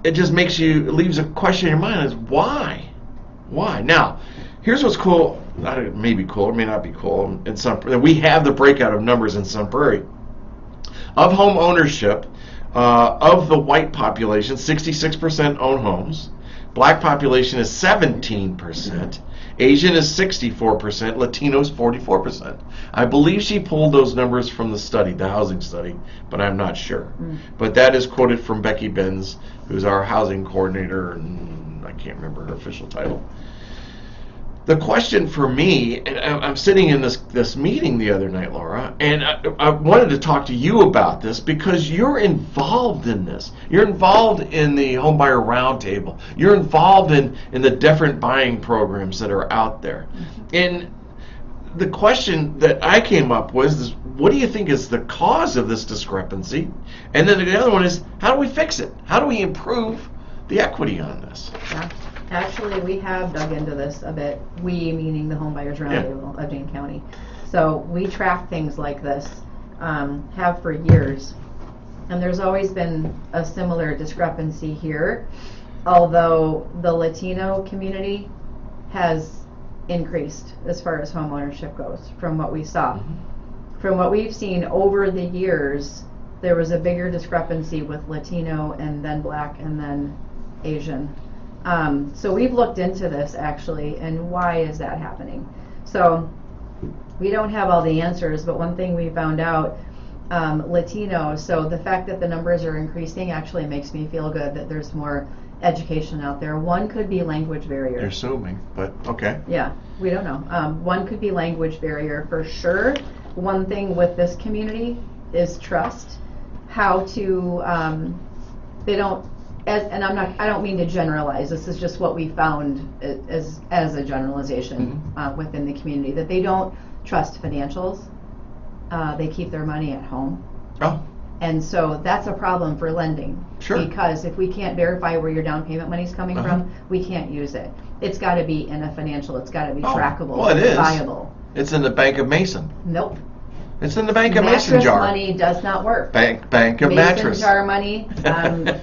[SPEAKER 2] it just leaves a question in your mind, is why? Why? Now, here's what's cool. It may be cool, or may not be cool. We have the breakout of numbers in Sun Prairie. Of home ownership, of the white population, 66% own homes. Black population is 17%. Asian is 64%. Latino is 44%. I believe she pulled those numbers from the study, the housing study, but I'm not sure. But that is quoted from Becky Benz, who's our housing coordinator, and I can't remember her official title. The question for me, and I'm sitting in this meeting the other night, Laura, and I wanted to talk to you about this because you're involved in this. You're involved in the Homebuyer Roundtable. You're involved in the different buying programs that are out there. And the question that I came up with is, what do you think is the cause of this discrepancy? And then the other one is, how do we fix it? How do we improve the equity on this?
[SPEAKER 1] Yeah. Actually, we have dug into this a bit, we meaning the Home Buyers Roundtable of Dane County. So we track things like this, have for years. And there's always been a similar discrepancy here, although the Latino community has increased as far as home ownership goes from what we saw. Mm-hmm. From what we've seen over the years, there was a bigger discrepancy with Latino and then Black and then Asian. So we've looked into this actually, and why is that happening? So we don't have all the answers, but one thing we found out, Latino, so the fact that the numbers are increasing actually makes me feel good that there's more education out there. One could be language barrier.
[SPEAKER 2] They're assuming, but okay.
[SPEAKER 1] Yeah, we don't know. One could be language barrier for sure. One thing with this community is trust. How to, they don't and I don't mean to generalize. This is just what we found as a generalization within the community, that they don't trust financials. They keep their money at home.
[SPEAKER 2] Oh.
[SPEAKER 1] And so that's a problem for lending.
[SPEAKER 2] Sure.
[SPEAKER 1] Because if we can't verify where your down payment money's coming from, we can't use it. It's got to be in a financial. It's got to be trackable.
[SPEAKER 2] Well, it is.
[SPEAKER 1] Viable.
[SPEAKER 2] It's in the Bank of Mason.
[SPEAKER 1] Nope.
[SPEAKER 2] It's in the Bank of Mason jar.
[SPEAKER 1] Mattress money does not work.
[SPEAKER 2] Bank of
[SPEAKER 1] Mason
[SPEAKER 2] mattress.
[SPEAKER 1] jar money,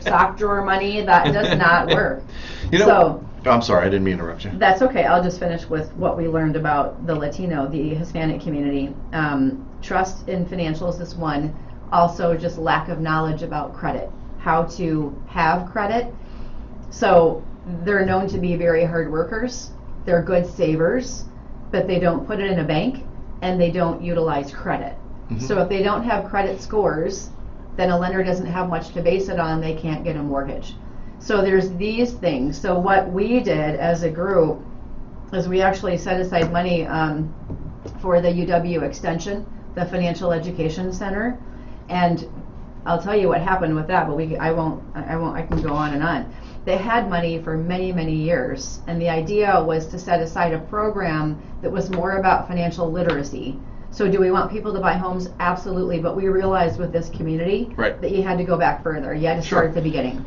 [SPEAKER 1] sock drawer money, that does not work.
[SPEAKER 2] You know, I'm sorry, I didn't mean to interrupt you.
[SPEAKER 1] That's okay. I'll just finish with what we learned about the Hispanic community. Trust in financials is one. Also, just lack of knowledge about credit, how to have credit. So they're known to be very hard workers. They're good savers, but they don't put it in a bank, and they don't utilize credit. So if they don't have credit scores, then a lender doesn't have much to base it on. They can't get a mortgage. So there's these things. So what we did as a group is we actually set aside money for the UW Extension, the Financial Education Center, and I'll tell you what happened with that. But I can go on and on. They had money for many, many years, and the idea was to set aside a program that was more about financial literacy. So do we want people to buy homes? Absolutely, but we realized with this community that you had to go back further. You had to start at the beginning.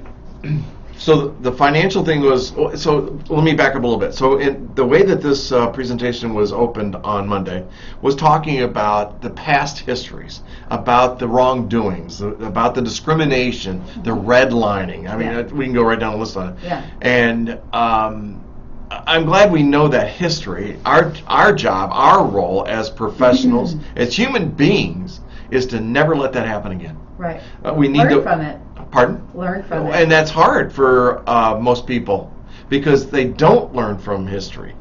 [SPEAKER 2] So the financial thing was, so let me back up a little bit. So the way that this presentation was opened on Monday was talking about the past histories, about the wrongdoings, about the discrimination, the redlining. I mean, we can go right down the list on it.
[SPEAKER 1] Yeah.
[SPEAKER 2] And I'm glad we know that history. Our job, our role as professionals, as human beings, is to never let that happen again.
[SPEAKER 1] Right.
[SPEAKER 2] We need
[SPEAKER 1] Learn from it.
[SPEAKER 2] Pardon?
[SPEAKER 1] Learn from it.
[SPEAKER 2] And that's hard for most people because they don't learn from history.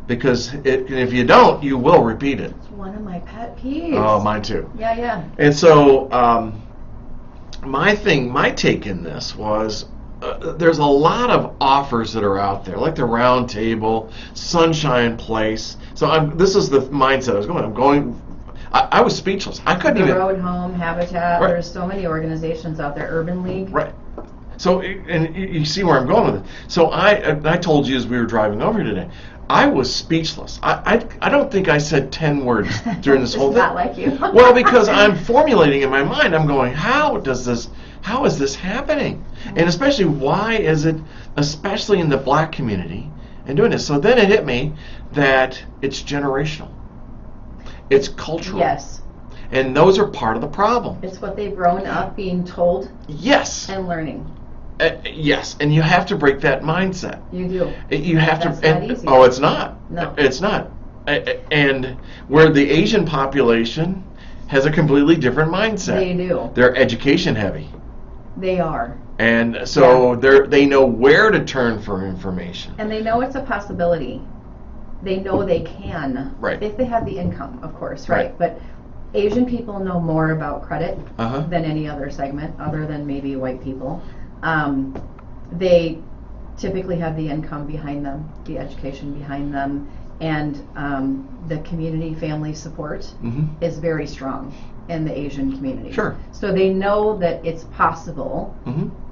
[SPEAKER 2] Because if you don't, you will repeat it.
[SPEAKER 1] It's one of my pet peeves.
[SPEAKER 2] Oh, mine too.
[SPEAKER 1] Yeah.
[SPEAKER 2] And so my take in this was there's a lot of offers that are out there, like the Round Table, Sunshine Place. So this is the mindset I was going. I was speechless. I couldn't even.
[SPEAKER 1] Road Home, Habitat.
[SPEAKER 2] Right.
[SPEAKER 1] There's so many organizations out there. Urban League.
[SPEAKER 2] Right. So, and you see where I'm going with it. So I told you as we were driving over today, I was speechless. I don't think I said 10 words during this whole thing.
[SPEAKER 1] Not like you.
[SPEAKER 2] Well, because I'm formulating in my mind. I'm going, how is this happening? And especially, why is it, especially in the black community, and doing this? So then it hit me that it's generational. It's cultural.
[SPEAKER 1] Yes.
[SPEAKER 2] And those are part of the problem.
[SPEAKER 1] It's what they've grown up being told.
[SPEAKER 2] Yes.
[SPEAKER 1] And learning.
[SPEAKER 2] Yes, and you have to break that mindset.
[SPEAKER 1] You do.
[SPEAKER 2] You have
[SPEAKER 1] That's
[SPEAKER 2] to.
[SPEAKER 1] not easy.
[SPEAKER 2] Oh, it's not.
[SPEAKER 1] No.
[SPEAKER 2] It's not. And where the Asian population has a completely different mindset.
[SPEAKER 1] They do.
[SPEAKER 2] They're education heavy.
[SPEAKER 1] They are.
[SPEAKER 2] And so they know where to turn for information.
[SPEAKER 1] And they know it's a possibility. They know they can.
[SPEAKER 2] Right.
[SPEAKER 1] If they have the income, of course, right? But Asian people know more about credit than any other segment, other than maybe white people. They typically have the income behind them, the education behind them, and the community family support is very strong in the Asian community.
[SPEAKER 2] Sure.
[SPEAKER 1] So they know that it's possible,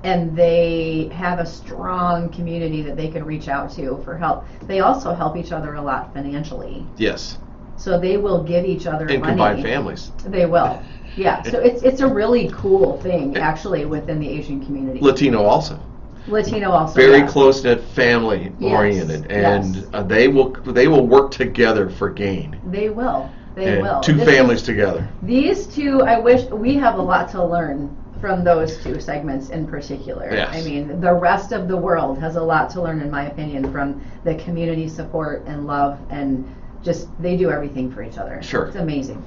[SPEAKER 1] and they have a strong community that they can reach out to for help. They also help each other a lot financially.
[SPEAKER 2] Yes.
[SPEAKER 1] So they will give each other
[SPEAKER 2] And
[SPEAKER 1] money.
[SPEAKER 2] combined families.
[SPEAKER 1] They will. Yeah. So it's a really cool thing actually within the Asian community.
[SPEAKER 2] Latino also.
[SPEAKER 1] Latino also.
[SPEAKER 2] Very
[SPEAKER 1] yes.
[SPEAKER 2] close-knit, family oriented, and they will work together for gain.
[SPEAKER 1] They will. They
[SPEAKER 2] and
[SPEAKER 1] will.
[SPEAKER 2] Two families together.
[SPEAKER 1] These two, I wish we have a lot to learn from those two segments in particular.
[SPEAKER 2] Yes.
[SPEAKER 1] I mean, the rest of the world has a lot to learn, in my opinion, from the community support and love, and just they do everything for each other.
[SPEAKER 2] Sure.
[SPEAKER 1] It's amazing.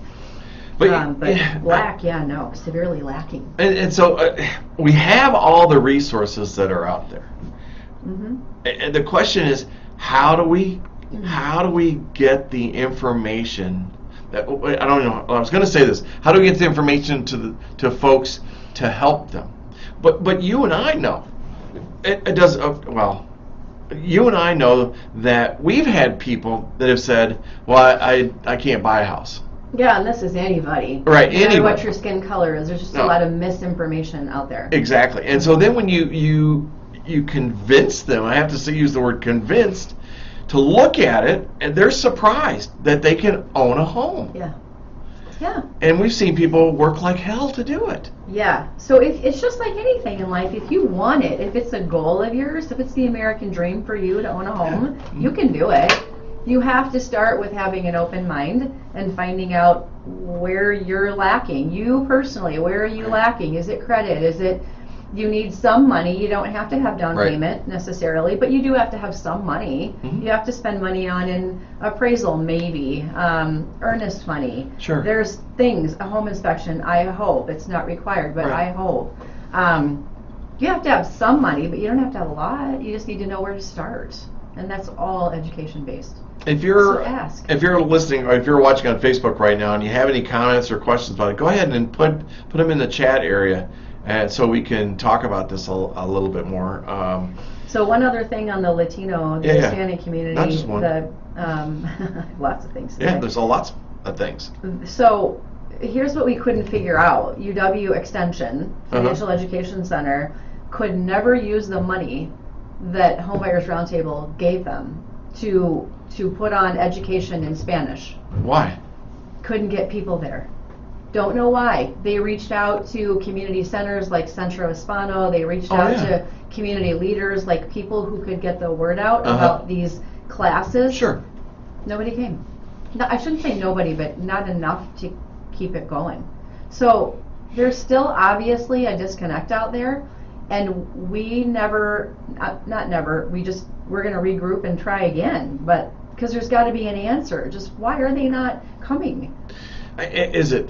[SPEAKER 2] But
[SPEAKER 1] black, no, severely lacking.
[SPEAKER 2] And so we have all the resources that are out there. And the question is, how do we get the information? I don't know. I was going to say this. How do we get the information to folks to help them? But you and I know it does. You and I know that we've had people that have said, "Well, I can't buy a house."
[SPEAKER 1] Yeah, and this is anybody.
[SPEAKER 2] Right,
[SPEAKER 1] No matter
[SPEAKER 2] anybody.
[SPEAKER 1] what your skin color is, there's just
[SPEAKER 2] No.
[SPEAKER 1] a lot of misinformation out there.
[SPEAKER 2] Exactly. And so then when you convince them, I have to use the word convinced, to look at it, and they're surprised that they can own a home.
[SPEAKER 1] Yeah. Yeah.
[SPEAKER 2] And we've seen people work like hell to do it.
[SPEAKER 1] Yeah. So it's just like anything in life. If you want it, if it's a goal of yours, if it's the American dream for you to own a home, you can do it. You have to start with having an open mind and finding out where you're lacking. You personally, where are you lacking? Is it credit? Is it you need some money? You don't have to have down payment necessarily, but you do have to have some money.
[SPEAKER 2] Mm-hmm.
[SPEAKER 1] You have to spend money on an appraisal, maybe, earnest money.
[SPEAKER 2] Sure.
[SPEAKER 1] There's things, a home inspection, I hope. It's not required, but I hope. You have to have some money, but you don't have to have a lot. You just need to know where to start. And that's all education based.
[SPEAKER 2] If you're
[SPEAKER 1] ask.
[SPEAKER 2] If you're listening or if you're watching on Facebook right now and you have any comments or questions about it, go ahead and put them in the chat area, and so we can talk about this a little bit more.
[SPEAKER 1] So one other thing on the Latino, the Hispanic community,
[SPEAKER 2] not just one.
[SPEAKER 1] Lots of things.
[SPEAKER 2] Yeah, there's lots of things.
[SPEAKER 1] So here's what we couldn't figure out. UW Extension, Financial Education Center, could never use the money that Homebuyers Roundtable gave them to put on education in Spanish.
[SPEAKER 2] Why?
[SPEAKER 1] Couldn't get people there. Don't know why. They reached out to community centers like Centro Hispano. They reached out to community leaders, like people who could get the word out about these classes.
[SPEAKER 2] Sure.
[SPEAKER 1] Nobody came. No, I shouldn't say nobody, but not enough to keep it going. So there's still obviously a disconnect out there, and we never, not never, we're going to regroup and try again, but because there's got to be an answer. Just why are they not coming? Is it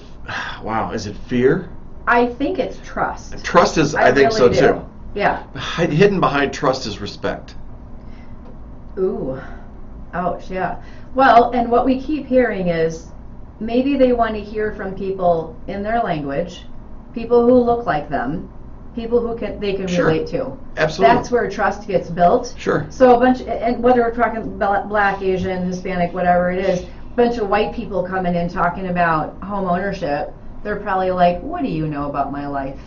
[SPEAKER 2] fear?
[SPEAKER 1] I think it's trust.
[SPEAKER 2] Trust is, I think
[SPEAKER 1] really
[SPEAKER 2] so
[SPEAKER 1] do.
[SPEAKER 2] too.
[SPEAKER 1] Yeah.
[SPEAKER 2] Hidden behind trust is respect.
[SPEAKER 1] Ooh, ouch, yeah. Well, and what we keep hearing is maybe they want to hear from people in their language, people who look like them, people who they can relate to.
[SPEAKER 2] Absolutely.
[SPEAKER 1] That's where trust gets built.
[SPEAKER 2] Sure.
[SPEAKER 1] So and whether we're talking black, Asian, Hispanic, whatever it is, a bunch of white people coming in talking about home ownership, they're probably like, what do you know about my life?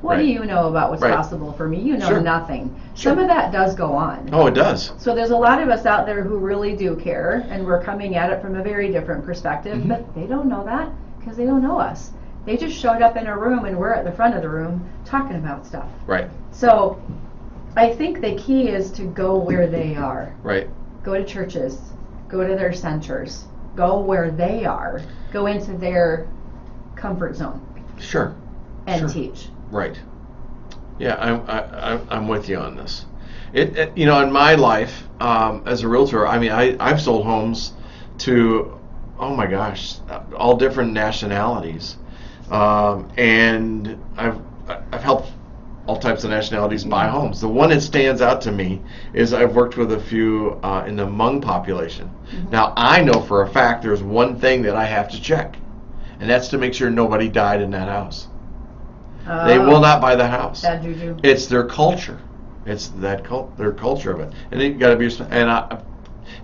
[SPEAKER 1] What do you know about what's possible for me? You know nothing. Some of that does go on.
[SPEAKER 2] Oh, it does.
[SPEAKER 1] So there's a lot of us out there who really do care, and we're coming at it from a very different perspective, but they don't know that because they don't know us. They just showed up in a room, and we're at the front of the room talking about stuff.
[SPEAKER 2] Right.
[SPEAKER 1] So I think the key is to go where they are.
[SPEAKER 2] Right.
[SPEAKER 1] Go to churches. Go to their centers. Go where they are. Go into their comfort zone.
[SPEAKER 2] Sure.
[SPEAKER 1] And teach.
[SPEAKER 2] Right. Yeah, I'm with you on this. It in my life as a realtor, I mean, I've sold homes to, oh my gosh, all different nationalities, and I've helped all types of nationalities buy homes. The one that stands out to me is I've worked with a few in the Hmong population. Now I know for a fact there's one thing that I have to check, and that's to make sure nobody died in that house. They will not buy the house.
[SPEAKER 1] Bad juju.
[SPEAKER 2] It's their culture. It's their culture of it, and it got to be. And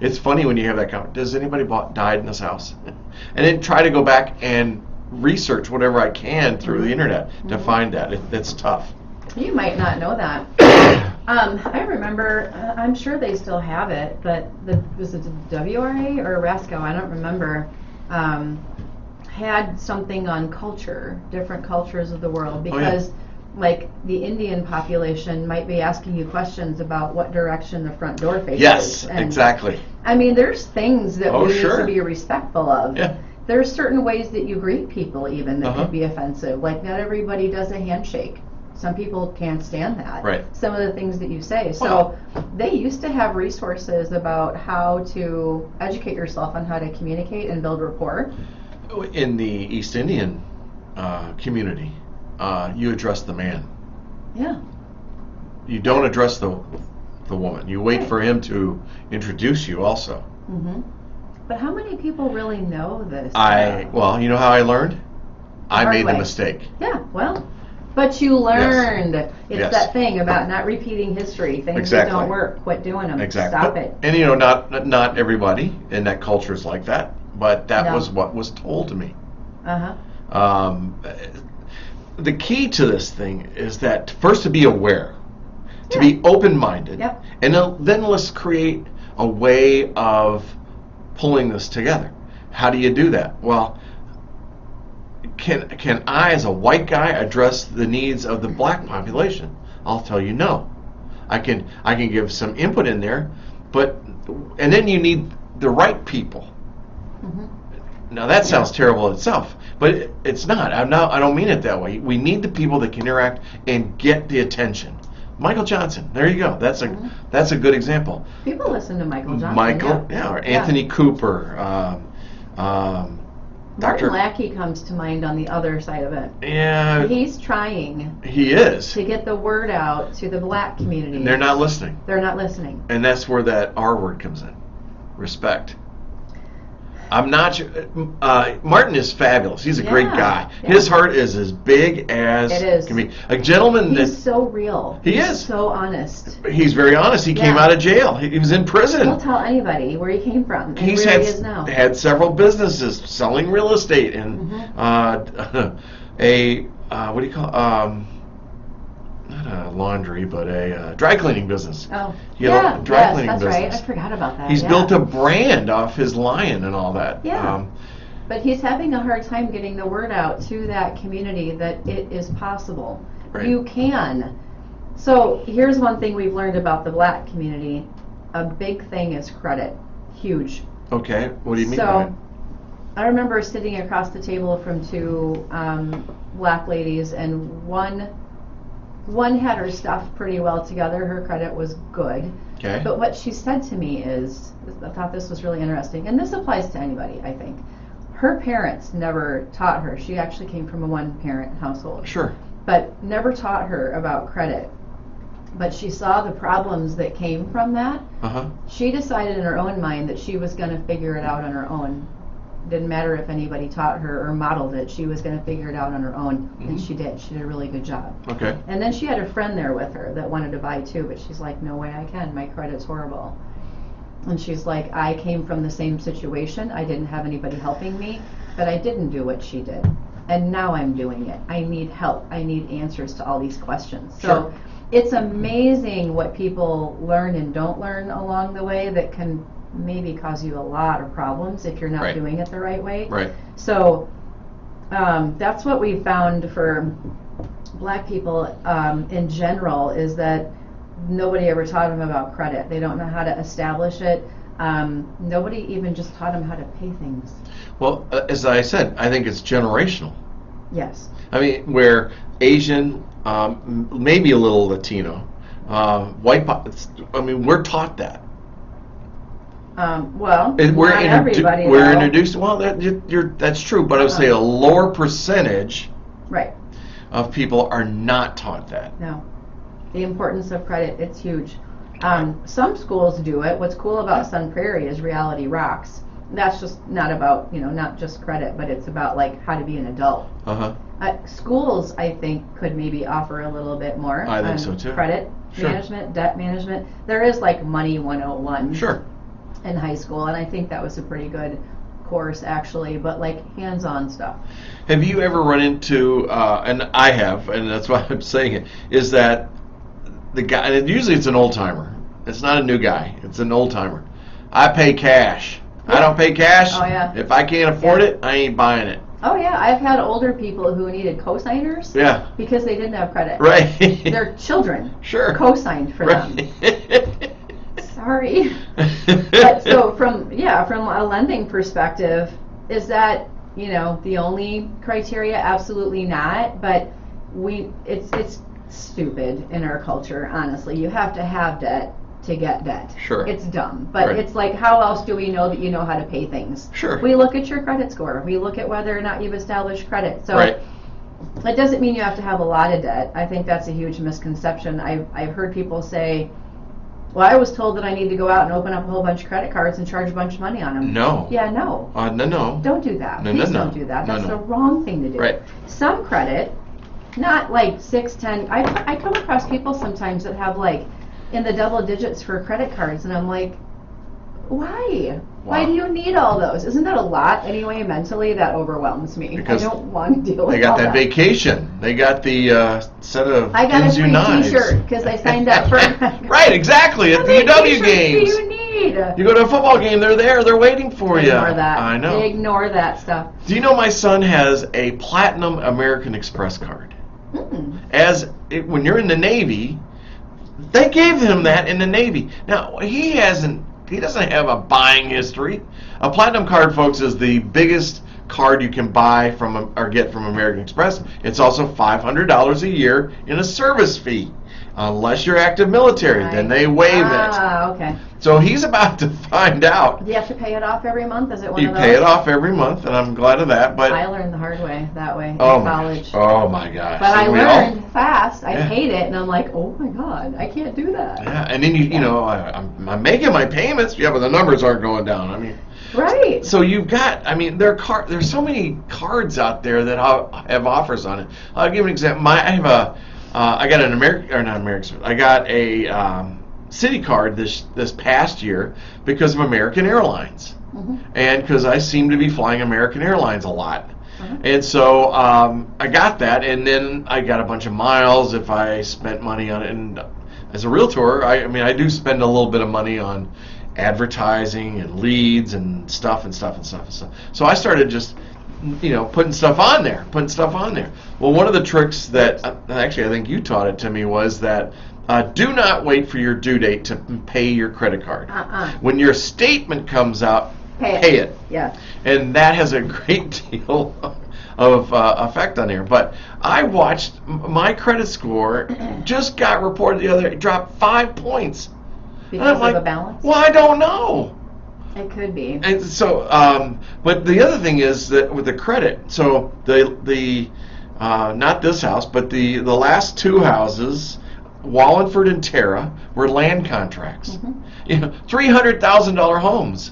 [SPEAKER 2] it's funny when you have that comment. Does anybody died in this house? And then try to go back and research whatever I can through the internet to find that. It's tough.
[SPEAKER 1] You might not know that. I remember. I'm sure they still have it, but was it the WRA or RASCO? I don't remember. Had something on culture, different cultures of the world, because like the Indian population might be asking you questions about what direction the front door faces.
[SPEAKER 2] Yes,
[SPEAKER 1] and,
[SPEAKER 2] exactly.
[SPEAKER 1] I mean, there's things that we need to be respectful of.
[SPEAKER 2] Yeah.
[SPEAKER 1] There's certain ways that you greet people even that could be offensive. Like not everybody does a handshake. Some people can't stand that.
[SPEAKER 2] Right.
[SPEAKER 1] Some of the things that you say. So they used to have resources about how to educate yourself on how to communicate and build rapport.
[SPEAKER 2] In the East Indian community, you address the man.
[SPEAKER 1] Yeah. You
[SPEAKER 2] don't address the woman. You wait for him to introduce you also.
[SPEAKER 1] But how many people really know this?
[SPEAKER 2] Well, you know how I learned? I made the mistake.
[SPEAKER 1] Yeah, well, but you learned.
[SPEAKER 2] Yes.
[SPEAKER 1] It's that thing about not repeating history. Things that don't work, quit doing them.
[SPEAKER 2] Exactly.
[SPEAKER 1] Stop it.
[SPEAKER 2] And not everybody in that culture is like that. but that
[SPEAKER 1] No.
[SPEAKER 2] was what was told to me.
[SPEAKER 1] Uh-huh.
[SPEAKER 2] The key to this thing is that first to be aware, to
[SPEAKER 1] Yeah.
[SPEAKER 2] be open-minded,
[SPEAKER 1] Yep.
[SPEAKER 2] and then let's create a way of pulling this together. How do you do that? Well, can I, as a white guy, address the needs of the black population? I'll tell you no. I can give some input in there, and then you need the right people.
[SPEAKER 1] Mm-hmm.
[SPEAKER 2] Now that sounds terrible itself, but it's not. I don't mean it that way. We need the people that can interact and get the attention. Michael Johnson, there you go. That's a good example.
[SPEAKER 1] People listen to Michael Johnson.
[SPEAKER 2] Michael, or Anthony Cooper.
[SPEAKER 1] Martin Lackey comes to mind on the other side of it.
[SPEAKER 2] Yeah,
[SPEAKER 1] He's trying
[SPEAKER 2] he is
[SPEAKER 1] to get the word out to the black community.
[SPEAKER 2] And they're not listening.
[SPEAKER 1] They're not listening.
[SPEAKER 2] And that's where that R word comes in. Respect. I'm not sure. Martin is fabulous. He's a great guy.
[SPEAKER 1] Yeah.
[SPEAKER 2] His heart is as big as
[SPEAKER 1] it is.
[SPEAKER 2] Can be. A gentleman
[SPEAKER 1] He's so real.
[SPEAKER 2] He
[SPEAKER 1] He's
[SPEAKER 2] is.
[SPEAKER 1] so honest.
[SPEAKER 2] He's very honest. He came out of jail. He was in prison.
[SPEAKER 1] He'll tell anybody where he came from and
[SPEAKER 2] He's
[SPEAKER 1] where he is now.
[SPEAKER 2] had several businesses selling real estate and what do you call not a laundry, but a dry cleaning business.
[SPEAKER 1] Oh,
[SPEAKER 2] He had a dry cleaning
[SPEAKER 1] that's
[SPEAKER 2] business.
[SPEAKER 1] right. I forgot about that.
[SPEAKER 2] He's built a brand off his lion and all that.
[SPEAKER 1] Yeah. But he's having a hard time getting the word out to that community that it is possible.
[SPEAKER 2] Right.
[SPEAKER 1] You can. So here's one thing we've learned about the black community. A big thing is credit. Huge.
[SPEAKER 2] Okay. What do you mean by it?
[SPEAKER 1] So I remember sitting across the table from two black ladies, and one had her stuff pretty well together. Her credit was good.
[SPEAKER 2] Okay.
[SPEAKER 1] But what she said to me is, I thought this was really interesting, and this applies to anybody, I think. Her parents never taught her. She actually came from a one-parent household.
[SPEAKER 2] Sure.
[SPEAKER 1] But never taught her about credit. But she saw the problems that came from that. She decided in her own mind that she was going to figure it out on her own. Didn't matter if anybody taught her or modeled it. She was going to figure it out on her own, and she did. She did a really good job.
[SPEAKER 2] Okay.
[SPEAKER 1] And then she had a friend there with her that wanted to buy too, but she's like, no way I can. My credit's horrible. And she's like, I came from the same situation. I didn't have anybody helping me, but I didn't do what she did. And now I'm doing it. I need help. I need answers to all these questions. So it's amazing what people learn and don't learn along the way that can maybe cause you a lot of problems if you're not doing it the right way.
[SPEAKER 2] Right.
[SPEAKER 1] So that's what we found for black people in general, is that nobody ever taught them about credit. They don't know how to establish it. Nobody even just taught them how to pay things.
[SPEAKER 2] Well, as I said, I think it's generational.
[SPEAKER 1] Yes.
[SPEAKER 2] I mean, where Asian, maybe a little Latino, white, I mean, we're taught that.
[SPEAKER 1] Well,
[SPEAKER 2] We're
[SPEAKER 1] not everybody.
[SPEAKER 2] We're introduced. Well, that's true, but I would say a lower percentage of people are not taught that.
[SPEAKER 1] No. The importance of credit, it's huge. Some schools do it. What's cool about Sun Prairie is Reality Rocks. That's just not about, not just credit, but it's about like how to be an adult. Schools, I think, could maybe offer a little bit more.
[SPEAKER 2] I think so too.
[SPEAKER 1] Credit management, debt management. There is like Money 101 in high school, and I think that was a pretty good course actually, but like hands-on stuff.
[SPEAKER 2] Have you ever run into, and I have, and that's why I'm saying it, is that the guy, and usually it's an old-timer. It's not a new guy. It's an old-timer. I pay cash. I don't pay cash.
[SPEAKER 1] Oh, yeah.
[SPEAKER 2] If I can't afford it, I ain't buying it.
[SPEAKER 1] Oh yeah, I've had older people who needed cosigners because they didn't have credit.
[SPEAKER 2] Right.
[SPEAKER 1] Their children co-signed for them. Sorry. But so from a lending perspective, is that, the only criteria? Absolutely not. But it's stupid in our culture, honestly. You have to have debt to get debt.
[SPEAKER 2] Sure.
[SPEAKER 1] It's dumb. But it's like, how else do we know that you know how to pay things?
[SPEAKER 2] Sure.
[SPEAKER 1] We look at your credit score. We look at whether or not you've established credit. So that doesn't mean you have to have a lot of debt. I think that's a huge misconception. I've heard people say, well, I was told that I need to go out and open up a whole bunch of credit cards and charge a bunch of money on them.
[SPEAKER 2] No.
[SPEAKER 1] Yeah, no.
[SPEAKER 2] No.
[SPEAKER 1] Don't do that.
[SPEAKER 2] No,
[SPEAKER 1] Please
[SPEAKER 2] no.
[SPEAKER 1] don't do that. That's
[SPEAKER 2] No.
[SPEAKER 1] the wrong thing to do.
[SPEAKER 2] Right.
[SPEAKER 1] Some credit, not like 6, 10. I come across people sometimes that have like in the double digits for credit cards, and I'm like, why? Why do you need all those? Isn't that a lot anyway? Mentally, that overwhelms me.
[SPEAKER 2] Because
[SPEAKER 1] I don't want to deal with
[SPEAKER 2] they got
[SPEAKER 1] all
[SPEAKER 2] that vacation. They got the set of
[SPEAKER 1] I got a
[SPEAKER 2] Ginzu
[SPEAKER 1] free
[SPEAKER 2] knives.
[SPEAKER 1] T-shirt because I signed up for.
[SPEAKER 2] Right, exactly. At the UW games.
[SPEAKER 1] Do you need?
[SPEAKER 2] You go to a football game, they're there. They're waiting for you.
[SPEAKER 1] Ignore that.
[SPEAKER 2] I know.
[SPEAKER 1] Ignore that stuff.
[SPEAKER 2] Do you know my son has a platinum American Express card? When you're in the Navy, they gave him that in the Navy. Now he doesn't have a buying history. A platinum card, folks, is the biggest card you can buy from or get from American Express. It's also $500 a year in a service fee, unless you're active military. Right. Then they waive it.
[SPEAKER 1] Ah, okay.
[SPEAKER 2] So he's about to find out.
[SPEAKER 1] Do you have to pay it off every month? Is it one
[SPEAKER 2] you
[SPEAKER 1] of those?
[SPEAKER 2] pay it off every month, and I'm glad of that. But
[SPEAKER 1] I learned the hard way that way in
[SPEAKER 2] college.
[SPEAKER 1] Oh
[SPEAKER 2] my gosh!
[SPEAKER 1] But I learned fast. I paid it, and I'm like, oh my god, I can't do that.
[SPEAKER 2] Yeah, and then you know I'm making my payments. Yeah, but the numbers aren't going down. I mean.
[SPEAKER 1] Right.
[SPEAKER 2] So you've got, there's so many cards out there that have offers on it. I'll give you an example. I got I got a Citi card this past year because of American Airlines, and because I seem to be flying American Airlines a lot. And so I got that, and then I got a bunch of miles if I spent money on it. And as a realtor, I do spend a little bit of money on advertising and leads and stuff. So I started just putting stuff on there. Well, one of the tricks that actually I think you taught it to me was that do not wait for your due date to pay your credit card. When your statement comes out, pay it. Yeah. And that has a great deal of effect on there. But I watched my credit score just got reported the other day, dropped 5 points.
[SPEAKER 1] Because of the balance?
[SPEAKER 2] Well, I don't know.
[SPEAKER 1] It could be.
[SPEAKER 2] And so, but the other thing is that with the credit, so the not this house, but the last two houses, Wallingford and Terra, were land contracts. $300,000 homes.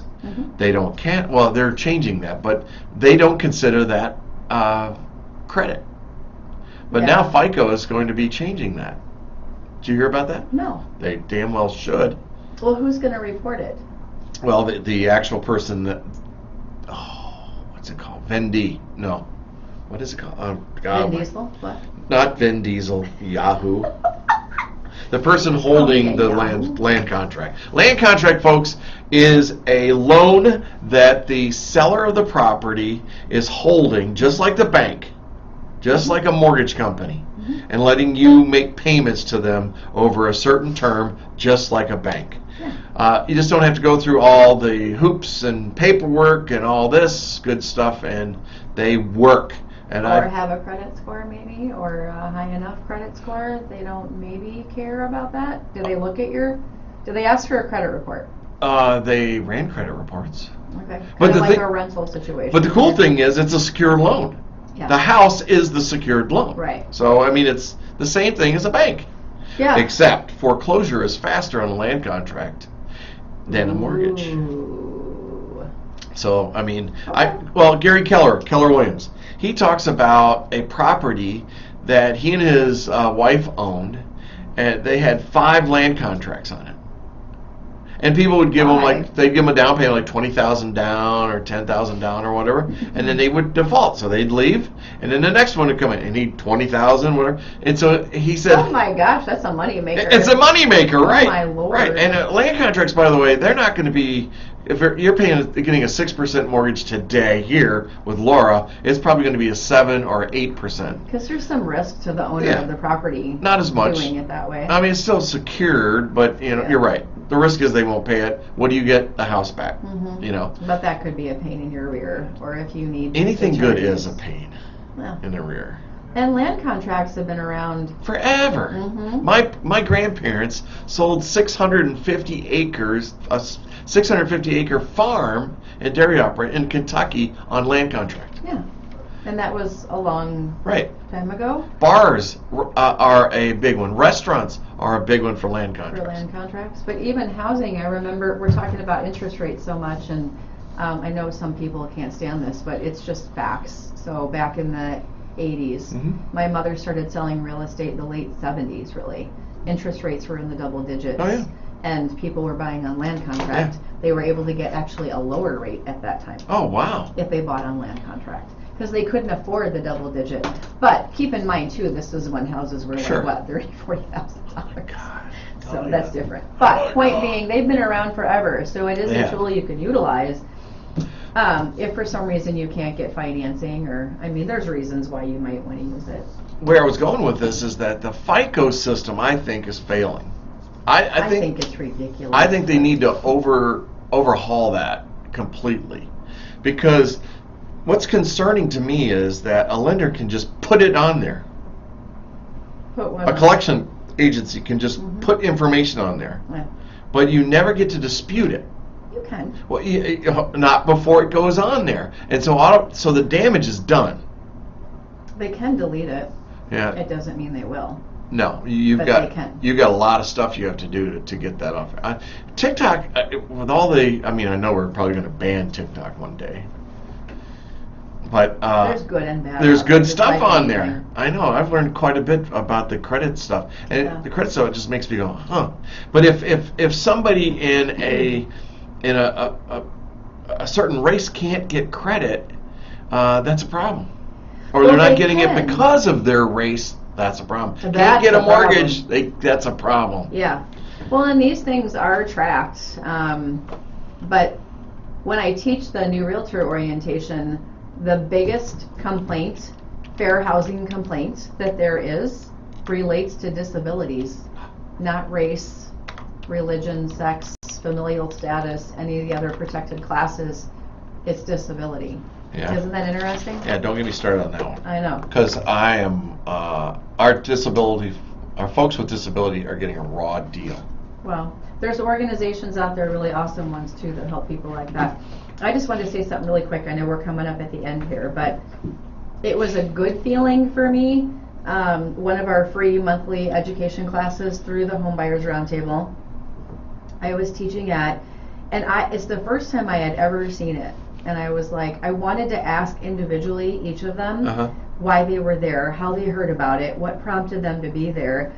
[SPEAKER 2] They don't well, they're changing that, but they don't consider that credit. But now FICO is going to be changing that. Did you hear about that?
[SPEAKER 1] No.
[SPEAKER 2] They damn well should.
[SPEAKER 1] Well, who's going to report it?
[SPEAKER 2] Well, the actual person that, what's it called? No. What is it called?
[SPEAKER 1] Vin Diesel? What?
[SPEAKER 2] Not Vin Diesel, Yahoo. The person holding the land contract. Land contract, folks, is a loan that the seller of the property is holding, just like the bank, just like a mortgage company, and letting you make payments to them over a certain term, just like a bank. You just don't have to go through all the hoops and paperwork and all this good stuff, and they work. And
[SPEAKER 1] have a credit score maybe, or a high enough credit score. They don't maybe care about that. Do they look at do they ask for a credit report?
[SPEAKER 2] They ran credit reports.
[SPEAKER 1] Okay. But like a rental situation.
[SPEAKER 2] But the cool thing is it's a secured loan. Yeah. The house is the secured loan.
[SPEAKER 1] Right.
[SPEAKER 2] So, it's the same thing as a bank.
[SPEAKER 1] Yeah.
[SPEAKER 2] Except foreclosure is faster on a land contract than a mortgage.
[SPEAKER 1] Ooh.
[SPEAKER 2] So, Gary Keller Williams, he talks about a property that he and his wife owned, and they had 5 land contracts on it. And people would give them they'd give them a down payment like $20,000 down or $10,000 down or whatever, and then they would default. So they'd leave, and then the next one would come in and need $20,000, whatever. And so he said,
[SPEAKER 1] "Oh my gosh, that's a money maker."
[SPEAKER 2] It's a money maker, right?
[SPEAKER 1] Oh my Lord!
[SPEAKER 2] Right. And land contracts, by the way, they're not going to be. If you're getting a 6% mortgage today here with Laura, it's probably going to be a 7 or 8%.
[SPEAKER 1] Because there's some risk to the owner of the property.
[SPEAKER 2] Not as much.
[SPEAKER 1] Doing it that way.
[SPEAKER 2] It's still secured, but you're right. The risk is they won't pay it. What do you get? The house back.
[SPEAKER 1] But that could be a pain in your rear, or if you need
[SPEAKER 2] anything good is a pain in the rear.
[SPEAKER 1] And land contracts have been around
[SPEAKER 2] forever. My grandparents sold 650 acres. 650-acre farm and dairy operation in Kentucky on land contract.
[SPEAKER 1] Yeah, and that was a long time ago.
[SPEAKER 2] Bars are a big one. Restaurants are a big one for land contracts.
[SPEAKER 1] But even housing, I remember we're talking about interest rates so much, and I know some people can't stand this, but it's just facts. So back in the 80s, my mother started selling real estate in the late 70s, really. Interest rates were in the double digits.
[SPEAKER 2] Oh, yeah.
[SPEAKER 1] and people were buying on land contract, they were able to get actually a lower rate at that time.
[SPEAKER 2] Oh, wow.
[SPEAKER 1] If they bought on land contract. Because they couldn't afford the double digit. But keep in mind, too, this is when houses were
[SPEAKER 2] Sure.
[SPEAKER 1] like, what, $30,000, $40,000.
[SPEAKER 2] God.
[SPEAKER 1] So that's different. But point being, they've been around forever, so it is a tool you can utilize. If for some reason you can't get financing, or, I mean, there's reasons why you might want to use it.
[SPEAKER 2] Where I was going with this is that the FICO system, I think, is failing. I think
[SPEAKER 1] it's ridiculous.
[SPEAKER 2] I think they need to overhaul that completely, because what's concerning to me is that a lender can just put it on there. A collection agency can just put information on there, but you never get to dispute it.
[SPEAKER 1] You can.
[SPEAKER 2] Well, not before it goes on there, and so the damage is done.
[SPEAKER 1] They can delete it.
[SPEAKER 2] Yeah.
[SPEAKER 1] It doesn't mean they will.
[SPEAKER 2] No, you've
[SPEAKER 1] But
[SPEAKER 2] got
[SPEAKER 1] they can.
[SPEAKER 2] a lot of stuff you have to do to get that off. TikTok, with all the, I mean, I know we're probably going to ban TikTok one day, but
[SPEAKER 1] there's good and bad.
[SPEAKER 2] there's good
[SPEAKER 1] Just
[SPEAKER 2] stuff
[SPEAKER 1] like
[SPEAKER 2] on
[SPEAKER 1] anything.
[SPEAKER 2] there. I know, I've learned quite a bit about the credit stuff, and
[SPEAKER 1] Yeah.
[SPEAKER 2] the credit stuff, it just makes me go, huh. But if somebody in a certain race can't get credit, that's a problem. Or
[SPEAKER 1] Well,
[SPEAKER 2] they're not
[SPEAKER 1] they
[SPEAKER 2] getting
[SPEAKER 1] can.
[SPEAKER 2] it because of their race. That's a problem.
[SPEAKER 1] That's
[SPEAKER 2] Can't get a
[SPEAKER 1] the problem.
[SPEAKER 2] mortgage. That's a problem.
[SPEAKER 1] Yeah. Well, and these things are tracked. But when I teach the new realtor orientation, the biggest complaint, fair housing complaint that there is, relates to disabilities, not race, religion, sex, familial status, any of the other protected classes. It's disability.
[SPEAKER 2] Yeah.
[SPEAKER 1] Isn't that interesting?
[SPEAKER 2] Yeah, don't get me started on that one.
[SPEAKER 1] I know.
[SPEAKER 2] Because I am, our folks with disability are getting a raw deal.
[SPEAKER 1] Well, there's organizations out there, really awesome ones too, that help people like that. I just wanted to say something really quick. I know we're coming up at the end here, but it was a good feeling for me. One of our free monthly education classes through the Home Buyers Roundtable, I was teaching at, and it's the first time I had ever seen it. And I was like, I wanted to ask individually each of them why they were there, how they heard about it, what prompted them to be there.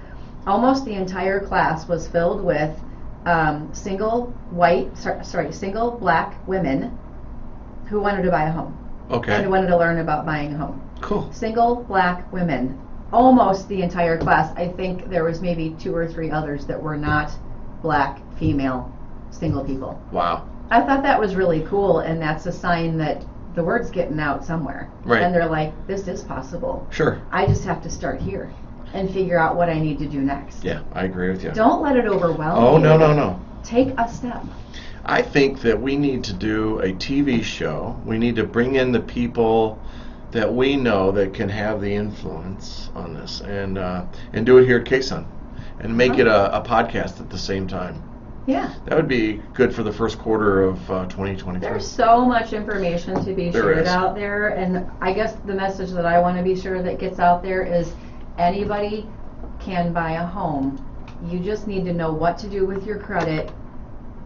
[SPEAKER 1] Almost the entire class was filled with single black women who wanted to buy a home.
[SPEAKER 2] Okay.
[SPEAKER 1] And wanted to learn about buying a home.
[SPEAKER 2] Cool.
[SPEAKER 1] Single black women. Almost the entire class. I think there was maybe 2 or 3 others that were not black, female, single people.
[SPEAKER 2] Wow.
[SPEAKER 1] I thought that was really cool, and that's a sign that the word's getting out somewhere.
[SPEAKER 2] Right.
[SPEAKER 1] And they're like, this is possible.
[SPEAKER 2] Sure.
[SPEAKER 1] I just have to start here and figure out what I need to do next.
[SPEAKER 2] Yeah, I agree with you.
[SPEAKER 1] Don't let it overwhelm
[SPEAKER 2] Oh,
[SPEAKER 1] you.
[SPEAKER 2] no.
[SPEAKER 1] Take a step.
[SPEAKER 2] I think that we need to do a TV show. We need to bring in the people that we know that can have the influence on this, and do it here at KSUN, and make it a podcast at the same time.
[SPEAKER 1] Yeah.
[SPEAKER 2] That would be good for the first quarter of 2023.
[SPEAKER 1] There's so much information to be
[SPEAKER 2] There
[SPEAKER 1] shared
[SPEAKER 2] is.
[SPEAKER 1] out there, and I guess the message that I want to be sure that gets out there is anybody can buy a home. You just need to know what to do with your credit,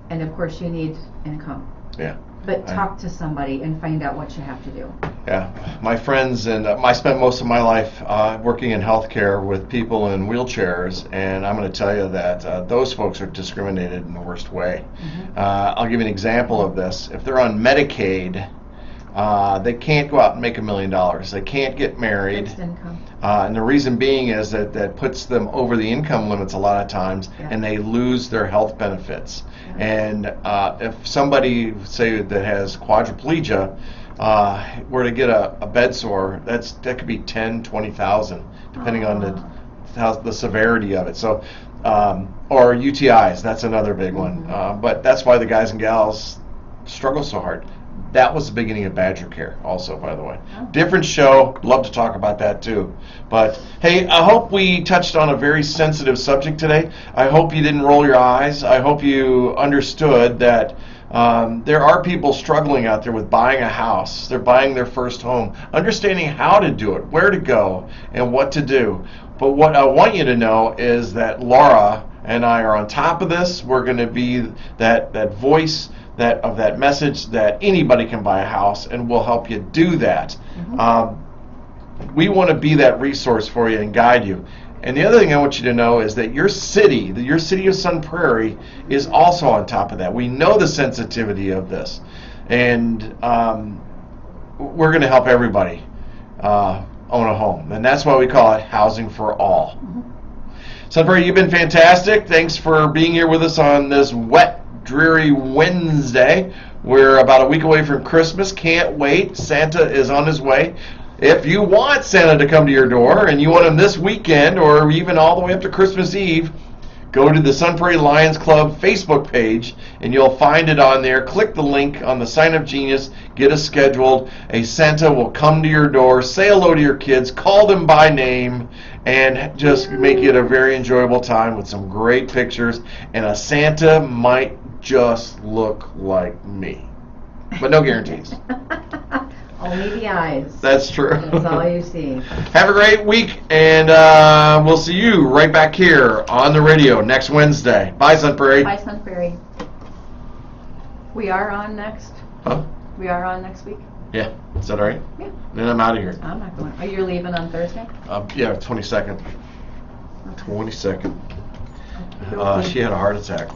[SPEAKER 1] and of course you need income.
[SPEAKER 2] Yeah.
[SPEAKER 1] But talk to somebody and find out what you have to do.
[SPEAKER 2] Yeah, my friends, and I spent most of my life working in healthcare with people in wheelchairs, and I'm going to tell you that those folks are discriminated in the worst way. I'll give you an example of this. If they're on Medicaid, they can't go out and make $1 million. They can't get married.
[SPEAKER 1] Fixed income.
[SPEAKER 2] And the reason being is that puts them over the income limits a lot of times, and they lose their health benefits. And if somebody, say, that has quadriplegia, were to get a bed sore, that could be $10,000, $20,000, depending on the severity of it. So, or UTIs, that's another big one. But that's why the guys and gals struggle so hard. That was the beginning of Badger Care also, by the way. Different show. Love to talk about that too. But hey, I hope we touched on a very sensitive subject today. I hope you didn't roll your eyes. I hope you understood that there are people struggling out there with buying a house. They're buying their first home, understanding how to do it, where to go, and what to do. But what I want you to know is that Laura and I are on top of this. We're going to be that voice of that message that anybody can buy a house, and we'll help you do that. We want to be that resource for you and guide you. And the other thing I want you to know is that your city of Sun Prairie, is also on top of that. We know the sensitivity of this, and we're going to help everybody own a home, and that's why we call it Housing for All. Sun Prairie, you've been fantastic. Thanks for being here with us on this wet, dreary Wednesday. We're about a week away from Christmas. Can't wait. Santa is on his way. If you want Santa to come to your door and you want him this weekend or even all the way up to Christmas Eve, go to the Sun Prairie Lions Club Facebook page and you'll find it on there. Click the link on the Sign Up Genius, get us scheduled. A Santa will come to your door, say hello to your kids, call them by name, and just make it a very enjoyable time with some great pictures. And a Santa might just look like me, but no guarantees.
[SPEAKER 1] Only the eyes.
[SPEAKER 2] That's true.
[SPEAKER 1] That's all you see.
[SPEAKER 2] Have a great week, and we'll see you right back here on the radio next Wednesday. Bye, Sun Prairie.
[SPEAKER 1] Bye, Sun Prairie. We are on next.
[SPEAKER 2] Huh?
[SPEAKER 1] We are on next week.
[SPEAKER 2] Yeah. Is that all right?
[SPEAKER 1] Yeah.
[SPEAKER 2] Then I'm out of here.
[SPEAKER 1] I'm not going. Are you leaving on Thursday?
[SPEAKER 2] Yeah, 22nd. 22nd.
[SPEAKER 1] Okay.
[SPEAKER 2] She had a heart attack.